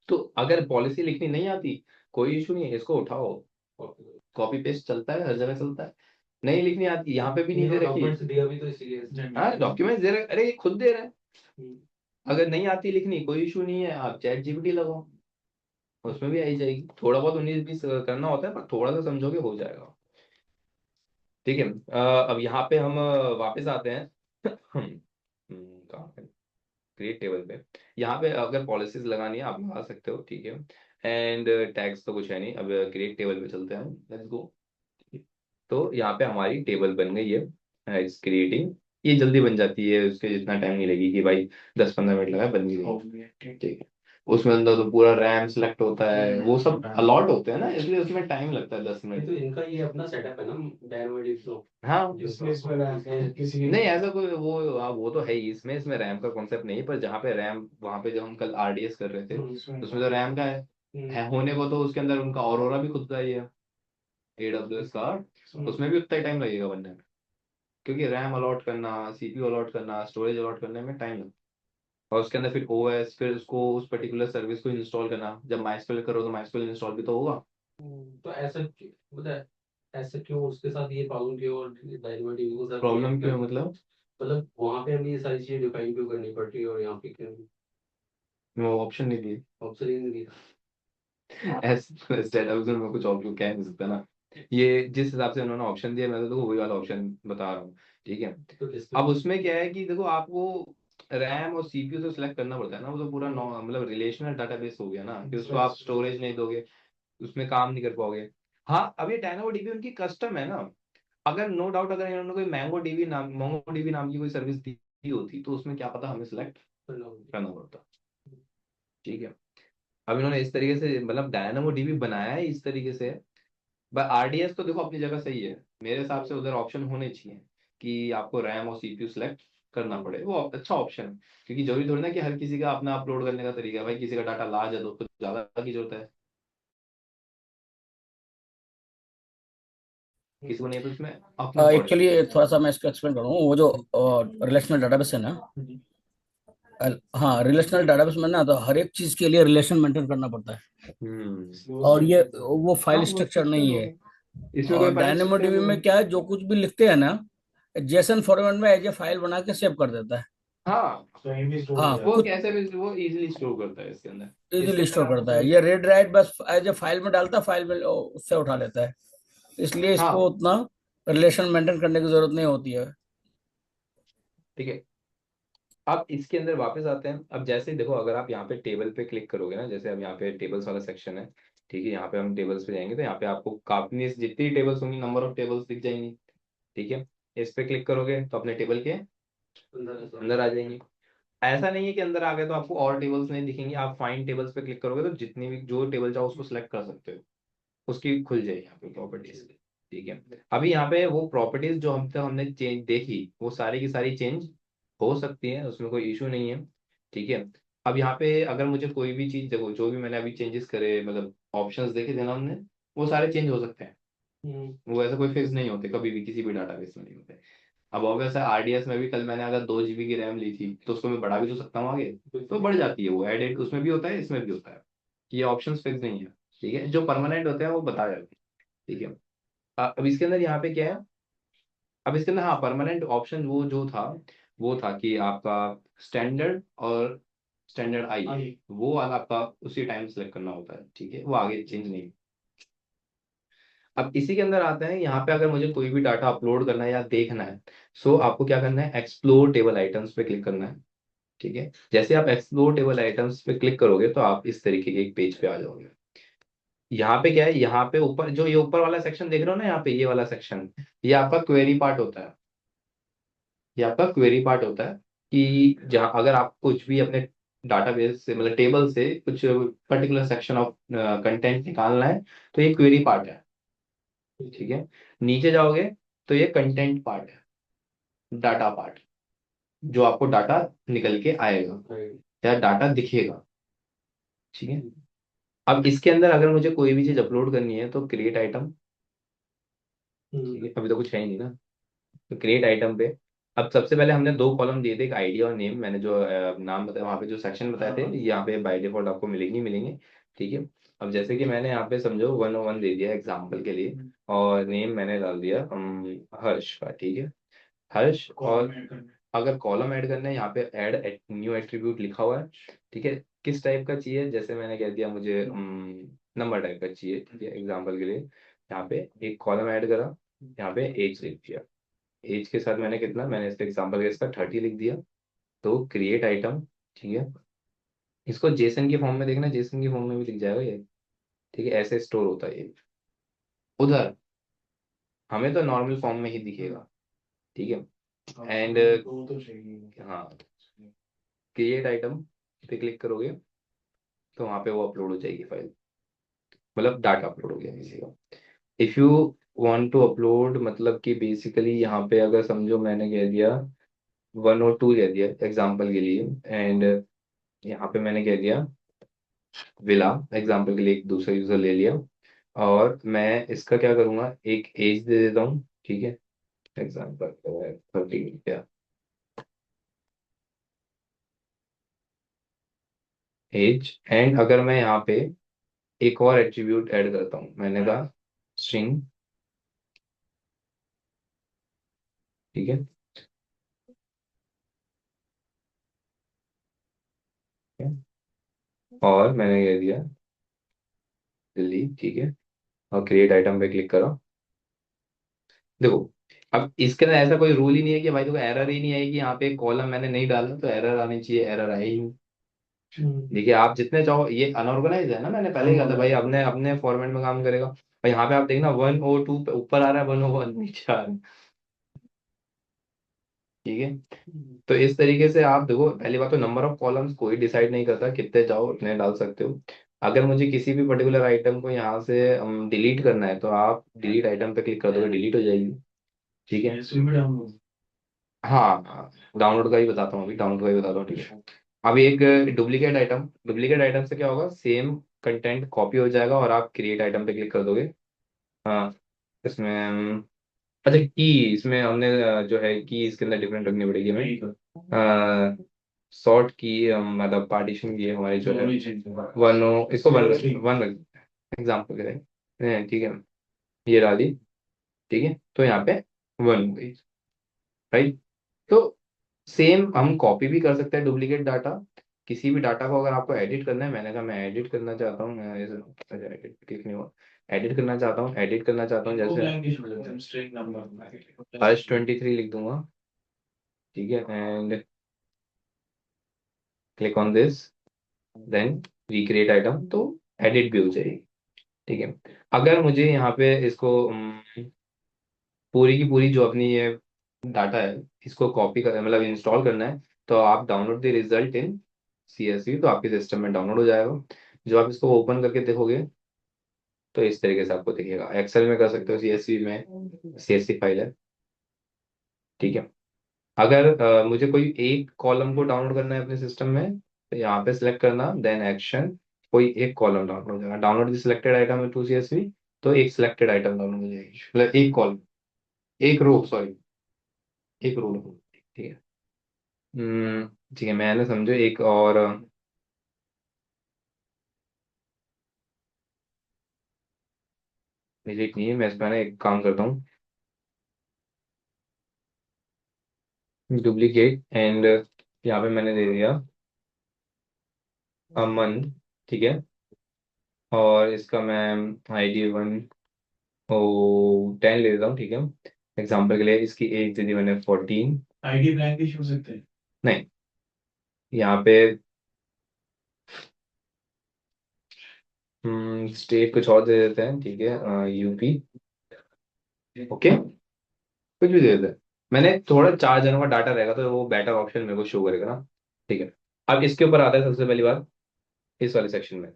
तो अगर पॉलिसी लिखनी नहीं आती, कोई इशू नहीं है, इसको उठाओ, कॉपी पेस्ट चलता है, हर जगह चलता है। नहीं लिखनी आती, यहाँ पे भी नहीं दे रखी, दिया भी तो इसीलिए, हाँ डॉक्यूमेंट्स दे रहे, अरे ये खुद दे रहे हैं। अगर नहीं आती लिखनी, कोई इशू नहीं है, आप ChatGPT लगाओ, उसमें भी आई जाएगी। थोड़ा बहुत 19-20 करना होता है, पर थोड़ा सा समझोगे हो जाएगा। ठीक है। अब यहाँ पे हम वापस आते हैं। कहाँ पे, क्रिएट टेबल पे। यहाँ पे अगर पॉलिसीज लगानी है आप लगा सकते हो, ठीक है। एंड टैग्स तो कुछ है नहीं, अब क्रिएट टेबल पे चलते हैं, लेट्स गो। तो यहाँ पे हमारी टेबल बन गई है, इस क्रिएटिंग। ये जल्दी बन जाती है, उसके जितना टाइम नहीं लगेगी कि भाई 10-15 मिनट लगा, बन गई, ठीक है। उसमें अंदर तो पूरा रैम सेलेक्ट होता है, वो सब अलॉट होते हैं ना, इसलिए उसमें टाइम लगता है 10 मिनट। तो इनका ये अपना सेटअप है ना, डायनामो फ्लो। हाँ, इसमें किसी नहीं ऐसा कोई वो तो है ही, इसमें रैम का कॉन्सेप्ट नहीं है, पर जहाँ पे रैम, वहाँ पे जो हम कल आरडीएस कर रहे थे उसमें तो रैम का है होने को, तो उसके अंदर उनका ऑरोरा भी खुद का ही है, एडब्ल्यूएस का। उसमें भी उतना ही टाइम लगेगा बनने में, क्योंकि रैम अलॉट करना, सीपीयू अलॉट करना, स्टोरेज अलॉट करने में टाइम लगता है। और उसके अंदर फिर ओएस, फिर उसको उस पर्टिकुलर सर्विस को इंस्टॉल करना, जब माइस्क्वेल करो तो माइस्क्वेल इंस्टॉल भी तो होगा। तो ऐसा मतलब ऐसा क्यों उसके साथ ये प्रॉब्लम क्यों, और डायनामो के साथ प्रॉब्लम क्यों है मतलब? मतलब वहाँ पे हमें ये सारी चीजें डिफाइन क्यों करनी पड़ती है और यहाँ पे क्यों वो ऑप्शन नहीं दिए। ऑप्शन ही नहीं दिया? ऐसे स्टेट में कुछ ऑप्शन कह नहीं सकता ना। ये जिस हिसाब से उन्होंने ऑप्शन दिया, मैं तो देखो वही वाला ऑप्शन बता रहा हूँ, ठीक है। तो अब उसमें क्या है कि देखो आपको रैम और सीपीयू तो सिलेक्ट करना पड़ता है ना, वो तो पूरा मतलब रिलेशनल डाटाबेस हो गया ना, कि उसको आप स्टोरेज नहीं दोगे उसमें काम नहीं कर पाओगे। हाँ, अब ये DynamoDB उनकी कस्टम है ना। अगर नो डाउट, अगर इन्होंने कोई मोंगो डीबी नाम की कोई सर्विस दी होती तो उसमें क्या पता हमें सिलेक्ट करना पड़ता, ठीक है। अब इन्होंने इस तरीके से मतलब DynamoDB बनाया है इस तरीके से। बट आरडीएस तो देखो अपनी जगह सही है, मेरे हिसाब से उधर ऑप्शन होने चाहिए कि आपको रैम और सीपीयू सेलेक्ट करना पड़े, वो अच्छा ऑप्शन है। क्योंकि जरूरी थोड़ी ना कि हर किसी का अपना अपलोड करने का तरीका है, भाई किसी का डाटा लार्ज है तो उसको ज्यादा की जरूरत है, किसी को नहीं है तो उसमें अपनी एक्चुअली पॉलिसी। थोड़ा सा मैं इसको एक्सप्लेन करूँ, वो जो रिलेशनल डाटाबेस है ना, हाँ रिलेशनल डाटाबेस में ना तो हर एक चीज के लिए रिलेशन मेंटेन करना पड़ता है, और ये वो हाँ फाइल वो स्ट्रक्चर स्ट्रक्चर नहीं हो है। गया, इसमें कोई और फाइल डायनेमो स्ट्रक्चर डीबी नहीं में है। क्या है, जो कुछ भी लिखते हैं ना जेसन फॉर्मेट में एज ए फाइल बना के सेव कर देता है। हाँ, कहीं भी स्टोर हो हाँ जाता वो कुछ कैसे भी वो इजीली स्टोर करता है इसके अंदर। इसके इजीली अंदर स्टोर आपको करता है, कोई, ये रीड राइट बस एज ए फाइल में डालता है, फाइल में उससे उठा लेता है, इसलिए इसको हाँ, उतना रिलेशन मेंटेन करने की जरूरत नहीं होती है। ठीक है। अब इसके अंदर वापस आते हैं। अब जैसे देखो, अगर आप यहाँ पे टेबल पे क्लिक करोगे ना, जैसे अब यहाँ पे टेबल्स वाला सेक्शन है, ठीक है। यहाँ पे हम टेबल्स पे जाएंगे तो यहाँ पे आपको काफी जितनी टेबल्स होंगी, नंबर ऑफ टेबल्स दिख जाएंगी, ठीक है। इस पे क्लिक करोगे तो अपने टेबल के अंदर आ जाएंगे। ऐसा नहीं है कि अंदर आ गए तो आपको और टेबल्स नहीं दिखेंगी, आप फाइंड टेबल्स पे क्लिक करोगे तो जितनी भी जो टेबल चाहो उसको सिलेक्ट कर सकते हो, उसकी खुल जाएगी यहाँ पे प्रॉपर्टीज, ठीक है। अभी यहाँ पे वो प्रॉपर्टीज जो हम तक हमने चेंज देखी, वो सारी की सारी चेंज हो सकती है, उसमें कोई इशू नहीं है, ठीक है। अब यहाँ पे अगर मुझे कोई भी चीज, देखो जो भी मैंने अभी चेंजेस करे, मतलब ऑप्शंस देखे थे ना हमने, वो सारे चेंज हो सकते हैं। वो ऐसा कोई फिक्स नहीं होते, कभी भी किसी भी डाटाबेस में नहीं होते। अब ऑब्वियस है आरडीएस में भी, कल मैंने अगर 2 GB की रैम ली थी तो उसको मैं बढ़ा भी तो सकता हूँ आगे, तो बढ़ जाती है, वो एडेड उसमें भी होता है, इसमें भी होता है। ये ऑप्शंस फिक्स नहीं है, ठीक है। जो परमानेंट होते हैं वो बता जाते हैं, ठीक है। अब इसके अंदर यहाँ पे क्या है, अब इसके अंदर हाँ परमानेंट ऑप्शन वो जो था, वो था कि आपका स्टैंडर्ड और स्टैंडर्ड आई, वो वाला आपका उसी टाइम सेलेक्ट करना होता है, ठीक है। वो आगे चेंज नहीं। अब इसी के अंदर आते हैं, यहाँ पे अगर मुझे कोई भी डाटा अपलोड करना है या देखना है, सो आपको क्या करना है, एक्सप्लोर टेबल आइटम्स पे क्लिक करना है, ठीक है। जैसे आप एक्सप्लोर टेबल आइटम्स पे क्लिक करोगे तो आप इस तरीके के एक पेज पे आ जाओगे। यहाँ पे क्या है, यहाँ पे ऊपर जो ये ऊपर वाला सेक्शन देख रहे हो ना, यहाँ पे ये वाला सेक्शन, ये आपका क्वेरी पार्ट होता है। ये आपका क्वेरी पार्ट होता है कि जहाँ अगर आप कुछ भी अपने डाटाबेस से, मतलब टेबल से कुछ पर्टिकुलर सेक्शन ऑफ कंटेंट निकालना है, तो ये क्वेरी पार्ट है, ठीक है। नीचे जाओगे तो ये कंटेंट पार्ट है, डाटा पार्ट, जो आपको डाटा निकल के आएगा या डाटा दिखेगा, ठीक है। अब इसके अंदर अगर मुझे कोई भी चीज अपलोड करनी है तो क्रिएट आइटम, ठीक है। अभी तो कुछ है ही नहीं ना, तो क्रिएट आइटम पे अब सबसे पहले हमने 2 कॉलम दिए थे, एक आईडी और नेम। मैंने जो नाम बताया, वहाँ पे जो सेक्शन बताए थे, यहाँ पे बाय डिफॉल्ट आपको मिलेंगे ही मिलेंगे, ठीक है। अब जैसे कि मैंने यहाँ पे समझो 101 दे दिया एग्जाम्पल के लिए, और नेम मैंने डाल दिया हर्ष का, ठीक है, हर्ष। और अगर कॉलम ऐड करना है, यहाँ पे ऐड न्यू एट्रीब्यूट लिखा हुआ है, ठीक है। किस टाइप का चाहिए, जैसे मैंने कह दिया मुझे नंबर टाइप का चाहिए, ठीक है, एग्जाम्पल के लिए। यहाँ पे एक कॉलम ऐड करा, यहाँ पे एज लिख दिया। एज के साथ मैंने कितना, मैंने इसका एग्जाम्पल के इसका 30 लिख दिया। तो क्रिएट आइटम, ठीक है, इसको जेसन की फॉर्म में देखना, जेसन की फॉर्म में भी लिख जाएगा ये, ठीक है, ऐसे स्टोर होता है ये उधर, हमें तो नॉर्मल फॉर्म में ही दिखेगा, ठीक है। एंड हाँ, क्रिएट आइटम पे क्लिक करोगे तो वहाँ पे वो अपलोड हो जाएगी फाइल, मतलब डाटा अपलोड हो गया किसी का। If you want to upload, मतलब कि बेसिकली यहाँ पे अगर समझो मैंने कह दिया 102 कह दिया एग्जाम्पल के लिए, एंड यहाँ पे मैंने कह दिया विला, एग्जाम्पल के लिए एक दूसरा यूजर ले लिया, और मैं इसका क्या करूँगा, एक एज दे देता हूँ, ठीक है, एग्जाम्पल 13 क्या एज। एंड अगर मैं यहाँ पे एक और एट्रीब्यूट ऐड करता हूँ, मैंने कहा स्ट्रिंग, ठीक है, और मैंने कह दिया दिल्ली, ठीक है, और क्रिएट आइटम पे क्लिक करो। देखो, अब इसके अंदर ऐसा कोई रूल ही नहीं है कि भाई देखो एरर ही नहीं आएगी, यहाँ पे कॉलम मैंने नहीं डाला तो एरर आनी चाहिए, एरर आई ही नहीं। देखिए आप जितने चाहो, ये अनऑर्गेनाइज है ना, मैंने पहले ही कहा था भाई अपने अपने फॉर्मेट में काम करेगा। भाई यहाँ पे आप देखना 102 पे ऊपर आ रहा है, 101 नीचे आ रहा है, ठीक है। तो इस तरीके से आप देखो, पहली बात तो नंबर ऑफ कॉलम्स कोई डिसाइड नहीं करता, कितने चाहो उतने डाल सकते हो। अगर मुझे किसी भी पर्टिकुलर आइटम को यहाँ से डिलीट करना है तो आप डिलीट आइटम पे क्लिक कर दोगे, डिलीट हो जाएगी, ठीक है। हाँ, डाउनलोड का ही बताता हूँ, अभी डाउनलोड का ही बताता हूँ, ठीक है। अभी एक डुप्लीकेट आइटम, डुप्लीकेट आइटम से क्या होगा, सेम कंटेंट कॉपी हो जाएगा और आप क्रिएट आइटम पे क्लिक कर दोगे। हाँ, इसमें अच्छा की, इसमें हमने जो है की इसके अंदर डिफरेंट रखनी पड़ेगी हमें, सॉर्ट की, मतलब पार्टीशन की हमारी जो है वन, इसको वन, वन एग्जाम्पल करें, ठीक है, ये डाली, ठीक है, तो यहाँ पे वन हो गई, राइट। तो सेम हम कॉपी भी कर सकते हैं डुप्लीकेट डाटा, किसी भी डाटा को अगर आपको एडिट करना है, मैंने कहा मैं एडिट करना चाहता हूँ, मैं एडिट क्लिक नहीं हुआ, एडिट करना चाहता हूँ, एडिट करना चाहता हूँ, जैसे फर्स्ट 23 लिख दूंगा, ठीक है, and click on this, then recreate item, तो एडिट भी हो जाएगी, ठीक है। अगर मुझे यहाँ पे इसको पूरी की पूरी जो अपनी ये डाटा है इसको कॉपी कर, मतलब इंस्टॉल करना है, तो आप download the result in CSV, तो आपके सिस्टम में डाउनलोड हो जाएगा। जो आप इसको ओपन करके देखोगे तो इस तरीके से आपको दिखेगा, एक्सेल में कर सकते हो, CSV में CSV फाइल है, ठीक है। अगर मुझे कोई एक कॉलम को डाउनलोड करना है अपने सिस्टम में, तो यहाँ पे सिलेक्ट करना, देन एक्शन, कोई एक कॉलम डाउनलोड हो जाएगा, download the selected item to CSV, तो एक सिलेक्टेड आइटम डाउनलोड हो जाएगी, मतलब एक कॉलम, एक रो, सॉरी, एक रो, ठीक है। ठीक है, मैंने समझो एक और विजिट नहीं है, मैं इस पर ना एक काम करता हूँ, डुप्लीकेट, एंड यहाँ पे मैंने दे दिया अमन, ठीक है, और इसका मैं ID 1 ओ 10 ले देता हूँ, ठीक है, एग्जाम्पल के लिए। इसकी एज दे दी मैंने 14, आईडी ब्लैंक ही हो सकते हैं। नहीं, यहाँ पे स्टेट कुछ और दे देते हैं, ठीक है, UP, ओके, कुछ भी दे देते हैं। मैंने थोड़ा 4 जनों का डाटा रहेगा तो वो बेटर ऑप्शन मेरे को शो करेगा ना, ठीक है। अब इसके ऊपर आता है सबसे पहली बात, इस वाले सेक्शन में,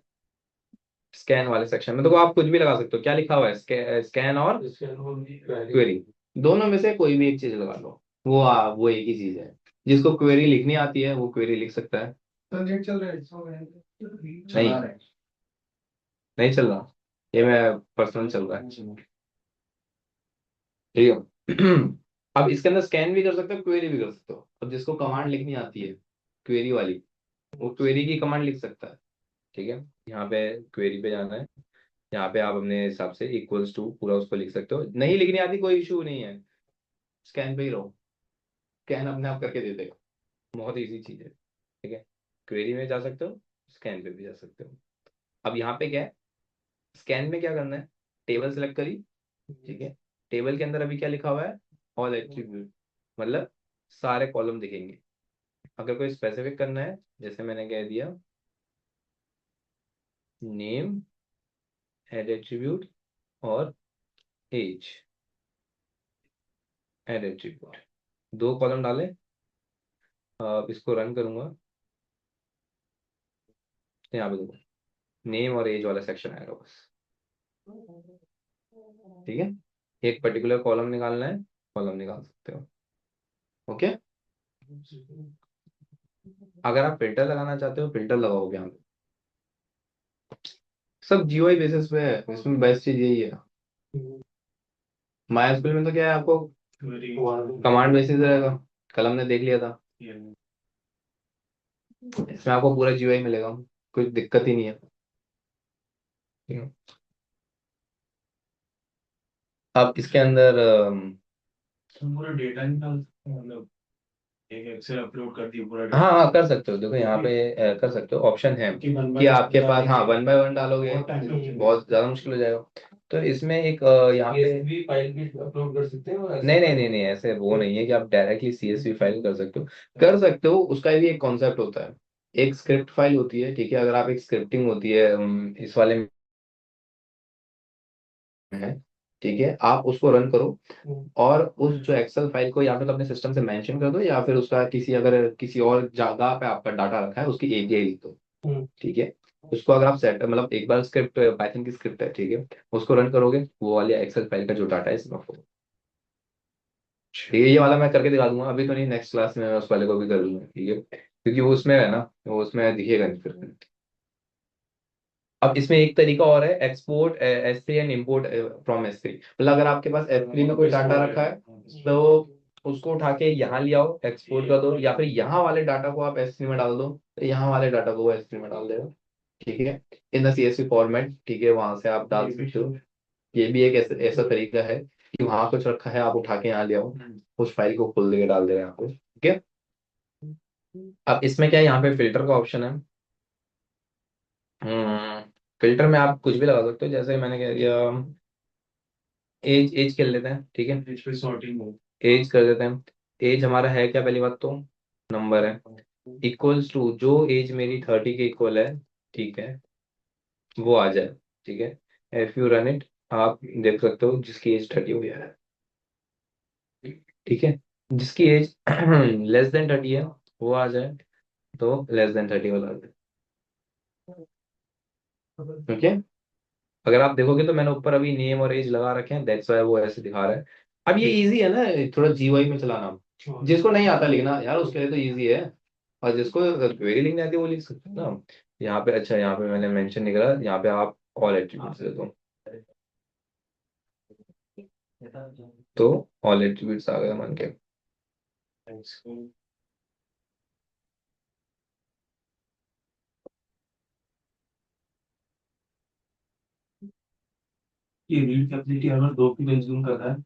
स्कैन वाले सेक्शन में, तो आप कुछ भी लगा सकते हो, क्या लिखा हुआ है, स्कैन और क्वेरी, दोनों में से कोई भी एक चीज लगा लो, वो एक ही चीज है। जिसको क्वेरी लिखनी आती है वो क्वेरी लिख सकता है। प्रोजेक्ट चल रहा है नहीं, नहीं चल रहा, ये मैं पर्सनल चल रहा है, ठीक है। अब इसके अंदर स्कैन भी कर सकते हो, क्वेरी भी कर सकते हो। अब जिसको कमांड लिखनी आती है क्वेरी वाली, वो क्वेरी की कमांड लिख सकता है, ठीक है। यहाँ पे क्वेरी पे जाना है, यहाँ पे आप अपने हिसाब से इक्वल्स टू पूरा उसको लिख सकते हो, नहीं लिखनी आती कोई इशू नहीं है, स्कैन पे ही रहो, स्कैन अपने आप करके दे देगा, बहुत इजी चीज है, ठीक है। क्वेरी में जा सकते हो, स्कैन पे भी जा सकते हो। अब यहाँ पे क्या है, स्कैन में क्या करना है, टेबल सेलेक्ट करी, ठीक है, टेबल के अंदर अभी क्या लिखा हुआ है, ऑल एट्रीब्यूट, मतलब सारे कॉलम दिखेंगे। अगर कोई स्पेसिफिक करना है, जैसे मैंने कह दिया नेम, एड एट्रीब्यूट और एज, एड एट्रीब्यूट, दो कॉलम डाले। अब इसको रन करूंगा तो यहाँ पे देखो नेम और एज वाला सेक्शन आएगा बस। ठीक है, एक पर्टिकुलर कॉलम निकालना है, कॉलम निकाल सकते हो। ओके, अगर आप फिल्टर लगाना चाहते हो फिल्टर लगाओगे यहाँ पे। सब जीयूआई बेसिस पे है, इसमें बेस्ट चीज यही है। माई में तो क्या है, आपको कमांड बेसिस रहेगा, कल हमने देख लिया था। इसमें आपको पूरा जीयूआई मिलेगा, कोई दिक्कत ही नहीं है। ठीक है? अब इसके अंदर पूरा डेटा निकाल सकते हैं, मतलब एक एक्सेल अपलोड कर दिया पूरा हाँ डेटा। हाँ कर सकते हो, देखो यहाँ पे कर सकते हो, ऑप्शन है कि आपके पास, हाँ 1 बाय 1 डालोगे बहुत ज्यादा मुश्किल हो जाएगा। तो इसमें एक यहाँ पे सीएसवी फाइल भी अपलोड कर सकते हैं, और ऐसे नहीं नहीं नहीं नहीं, ऐसे वो नहीं है कि आप डायरेक्टली सीएसवी फाइल कर सकते हो। कर सकते हो, उसका भी एक कॉन्सेप्ट होता है, एक स्क्रिप्ट फाइल होती है। ठीक है, अगर आप एक स्क्रिप्टिंग होती है इस वाले में है, ठीक है, आप उसको रन करो और उस जो एक्सेल फाइल को या तो अपने सिस्टम से मेंशन कर दो, या फिर उसका किसी, अगर किसी और जगह पे आपका डाटा रखा है उसकी एपीआई लिख दो। ठीक है, उसको अगर आप सेट, मतलब एक बार स्क्रिप्ट, पाइथन की स्क्रिप्ट है, ठीक है, उसको रन करोगे वो वाले एक्सेल फाइल का जो डाटा है इसमें होगा। ठीक है, ये वाला मैं करके दिखा दूंगा, अभी तो नहीं, नेक्स्ट क्लास में मैं उस वाले को भी कर दूंगा। ठीक है, क्योंकि वो उसमें है ना, वो उसमें दिखेगा नहीं फिर। अब इसमें एक तरीका और है, export S3 and import from S3। मतलब अगर आपके पास S3 में कोई डाटा रखा है तो उसको उठा के यहाँ ले आओ, एक्सपोर्ट कर दो, या फिर यहाँ वाले डाटा को आप S3 में डाल दो, तो यहाँ वाले डाटा को वो S3 में डाल देगा। ठीक है, इन द CSV फॉर्मेट। ठीक है, वहां से आप डाल सकते हो। ये भी एक ऐसा ऐसा तरीका है कि वहां कुछ रखा है, आप उठा के यहाँ ले आओ, उस फाइल को खोल देके डाल देगा यहाँ पे। ठीक है, अब इसमें क्या है, यहाँ पे फिल्टर का ऑप्शन है। फिल्टर में आप कुछ भी लगा सकते हो, जैसे मैंने कह दिया एज, एज कर लेते हैं। ठीक है, इस पे सॉर्टिंग हो। एज कर देते हैं। एज हमारा है क्या, पहली बात तो नंबर है, इक्वल्स टू जो एज मेरी 30 के इक्वल है, ठीक है, वो आ जाए। ठीक है, इफ यू रन इट, आप देख सकते हो जिसकी एज 30 हो गया है। ठीक है, जिसकी एज लेस देन 30 है वो आ जाए, तो लेस देन 30 वाला आ जाए। ओके, अगर आप देखोगे तो मैंने ऊपर अभी नेम और एज लगा रखे हैं, दैट्स व्हाई वो ऐसे दिखा रहा है। अब ये इजी है ना, थोड़ा जीयूआई में चलाना, जिसको नहीं आता लिखना यार उसके लिए तो इजी है, और जिसको क्वेरी लिखनी आती है वो लिख सकते हैं ना। यहाँ पे अच्छा, यहाँ पे मैंने मेंशन नहीं करा, यहाँ पे आप ऑल एट्रीब्यूट्स दे दो, तो ऑल एट्रीब्यूट्स आ गए मान के। ये रीड कैपेसिटी अगर 2 की कंज्यूम कर रहा है,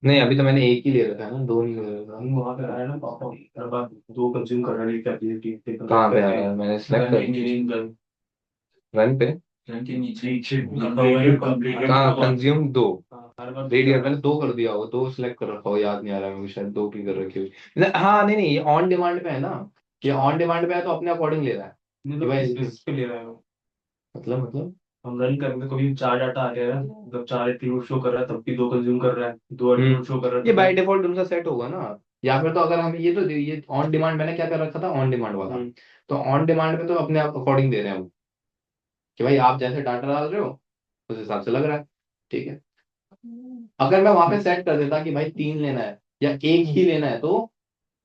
नहीं अभी तो मैंने एक ही ले रखा है ना, दो नहीं ले रखा। हम वहाँ पे आया ना पापा, हर बार 2 कंज्यूम कर रहा है रीड कैपेसिटी। कहाँ पे आया है? मैंने सिलेक्ट कर रन पे, के नीचे नीचे लिखा हुआ है कंप्लीटेड। कहाँ कंज्यूम दो, हर बार रेडियर मैंने दो कर दिया होगा, दो सिलेक्ट कर रखा हो, याद नहीं आ रहा है मुझे, शायद दो की कर रखी हुई। हाँ नहीं नहीं, ये ऑन डिमांड पे है ना, ये ऑन डिमांड पे है तो अपने अकॉर्डिंग ले रहा है कि भाई इस पे ले रहा है वो। मतलब हम रन करेंगे, कभी 4 डाटा आ गया है, मतलब 4 एट्रीब्यूट शो कर रहा है, तब भी 2 कंज्यूम कर रहा है, 2 एट्रीब्यूट शो कर रहा है ये तो बाय डिफॉल्ट उनका सेट होगा ना। या फिर तो अगर हम ये, तो ये ऑन डिमांड मैंने क्या कर रखा था, ऑन डिमांड वाला, तो ऑन डिमांड पे तो अपने आप अकॉर्डिंग दे रहे हैं वो, कि भाई आप जैसे डाटा डाल रहे हो उस हिसाब से लग रहा है। ठीक है, अगर मैं वहां पे सेट कर देता कि भाई 3 लेना है या एक ही लेना है, तो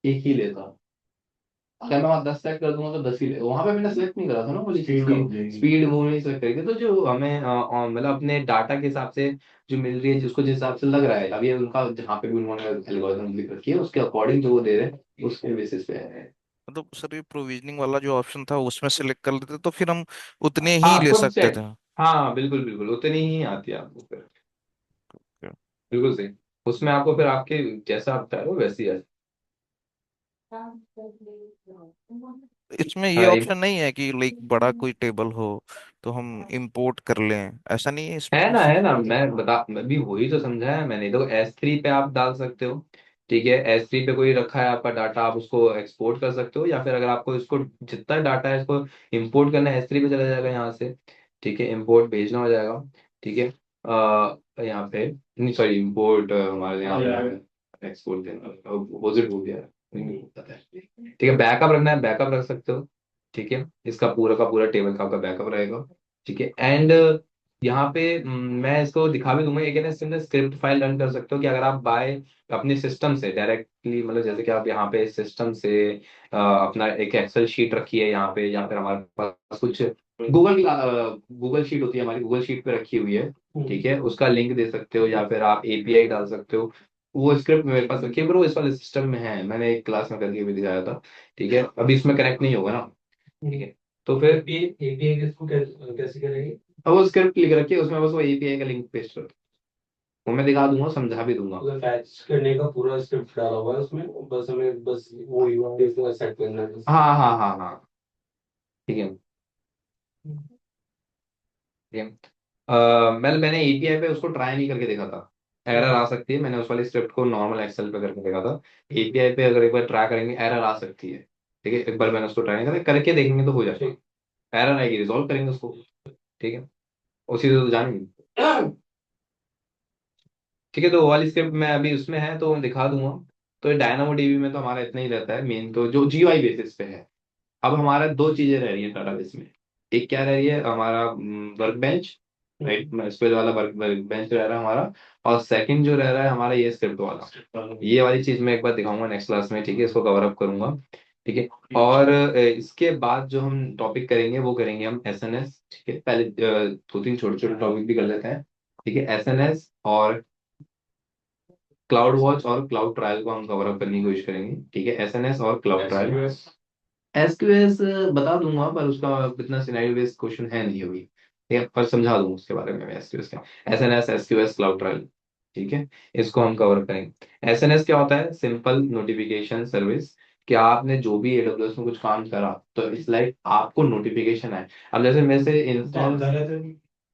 एक ही लेता। अगर मैं वहाँ 10 सेट कर दूंगा तो 10 ही ले, वहां पे मैंने सेलेक्ट नहीं करा था ना, मुझे स्पीड वो नहीं सेलेक्ट करी थी, तो जो हमें मतलब अपने डाटा के हिसाब से जो मिल रही है, जिसको जिस हिसाब से लग रहा है, अब ये उनका जहाँ पे भी उन्होंने एल्गोरिथम लिख रखी है उसके अकॉर्डिंग जो वो दे रहे हैं उसके बेसिस पे है। मतलब सर ये प्रोविजनिंग वाला जो ऑप्शन था उसमें सेलेक्ट कर लेते तो फिर हम उतने ही हाँ ले खुद सकते सेट, थे। हाँ बिल्कुल बिल्कुल उतनी ही आती है आपको फिर, बिल्कुल सही। उसमें आपको फिर आपके जैसा आप चाह रहे हो वैसी आ इसमें ये हाँ ऑप्शन नहीं है कि लाइक बड़ा कोई टेबल हो तो हम इंपोर्ट कर लें, ऐसा नहीं है इसमें कुछ? है ना, मैं भी वही तो समझा है मैंने। देखो S3 पे आप डाल सकते हो, ठीक है। S3 पे कोई रखा है आपका डाटा, आप उसको एक्सपोर्ट कर सकते हो, या फिर अगर आपको इसको जितना डाटा है इसको इंपोर्ट करना है, S3 पे चला जाएगा यहाँ से, ठीक है। इंपोर्ट भेजना हो जाएगा, ठीक है। यहाँ पे नहीं, सॉरी, इंपोर्ट हमारे यहाँ पे एक्सपोर्ट देना, अपोजिट हो गया है, नहीं पता है। ठीक है, बैकअप रखना है, बैकअप रख सकते हो, ठीक है। इसका पूरा का पूरा टेबल का आपका बैकअप रहेगा, ठीक है। एंड यहाँ पे मैं इसको दिखा भी दूंगा। एक है ना, इसके अंदर स्क्रिप्ट फाइल रन कर सकते हो कि अगर आप बाय अपने सिस्टम से डायरेक्टली, मतलब जैसे कि आप यहाँ पे सिस्टम से अपना एक एक्सेल शीट रखी है यहाँ पे, या फिर हमारे पास कुछ गूगल शीट होती है हमारी, गूगल शीट पे रखी हुई है, ठीक है। उसका लिंक दे सकते हो, या फिर आप एपीआई डाल सकते हो। वो स्क्रिप्ट मेरे पास रखी है, ब्रो, इस वाले सिस्टम में है, मैंने एक क्लास में करके भी दिखाया था, ठीक है। अभी इसमें कनेक्ट नहीं होगा ना, ठीक है। तो फिर एपीआई किसको कैसे करेंगे? अब वो स्क्रिप्ट लिख रखी है उसमें, बस वो एपीआई का लिंक पेस्ट कर, वो मैं दिखा दूंगा, समझा भी दूंगा। मतलब फैच करने का पूरा स्क्रिप्ट डाला हुआ है उसमें, बस हमें बस वो यूआरएल को सेट करना है। हाँ हाँ हाँ हाँ, ठीक है, ठीक है। मैंने एपीआई पे उसको ट्राई नहीं करके देखा था, एरर आ सकती है। मैंने उस वाली स्क्रिप्ट को नॉर्मल एक्सेल पे करके देखा था। एपीआई पे अगर एक बार ट्राई करेंगे एरर आ सकती है, ठीक है। एक बार मैंने उसको ट्राई नहीं करा, करके देखेंगे तो हो जाएगा। एरर आएगी, रिजॉल्व करेंगे उसको, ठीक है। उसी से तो जानेंगे, ठीक है। तो वो वाली स्क्रिप्ट मैं अभी उसमें है तो मैं दिखा दूंगा। तो डायनामो डीबी में तो हमारा इतना ही रहता है मेन, तो जो जीयूआई बेसिस पे है। अब हमारा दो चीजें रह रही है डाटाबेस में। एक क्या रह रही है, हमारा वर्क बेंच, राइट, एसक्यूएल वाला वर्क वर्क बेंच रह रहा है हमारा। और सेकंड जो रह रहा है हमारा, ये स्क्रिप्ट वाला। ये वाली चीज मैं एक बार दिखाऊंगा नेक्स्ट क्लास में, ठीक है। इसको कवर अप करूंगा, ठीक है। और इसके बाद जो हम टॉपिक करेंगे वो करेंगे हम एसएनएस, ठीक है। पहले दो तीन छोटे छोटे टॉपिक भी कर लेते हैं, ठीक है। एसएनएस और क्लाउड वॉच और क्लाउड ट्रायल को हम कवर अप करने की कोशिश करेंगे, ठीक है। एसएनएस और क्लाउड ट्रायल। एसक्यूएस बता दूंगा, पर उसका इतना सिनेरियो बेस्ड क्वेश्चन है नहीं अभी, ठीक है। पर समझा दूंगा उसके बारे में एसक्यूएस का। एसएनएस, एसक्यूएस, क्लाउड ट्रायल, ठीक है। इसको हम कवर करेंगे। एसएनएस क्या होता है? Simple notification service. कि आपने जो भी एडब्ल्यूएस में कुछ काम करा, तो इट्स लाइक आपको नोटिफिकेशन है। अब जैसे मेरे से इंस्टॉल,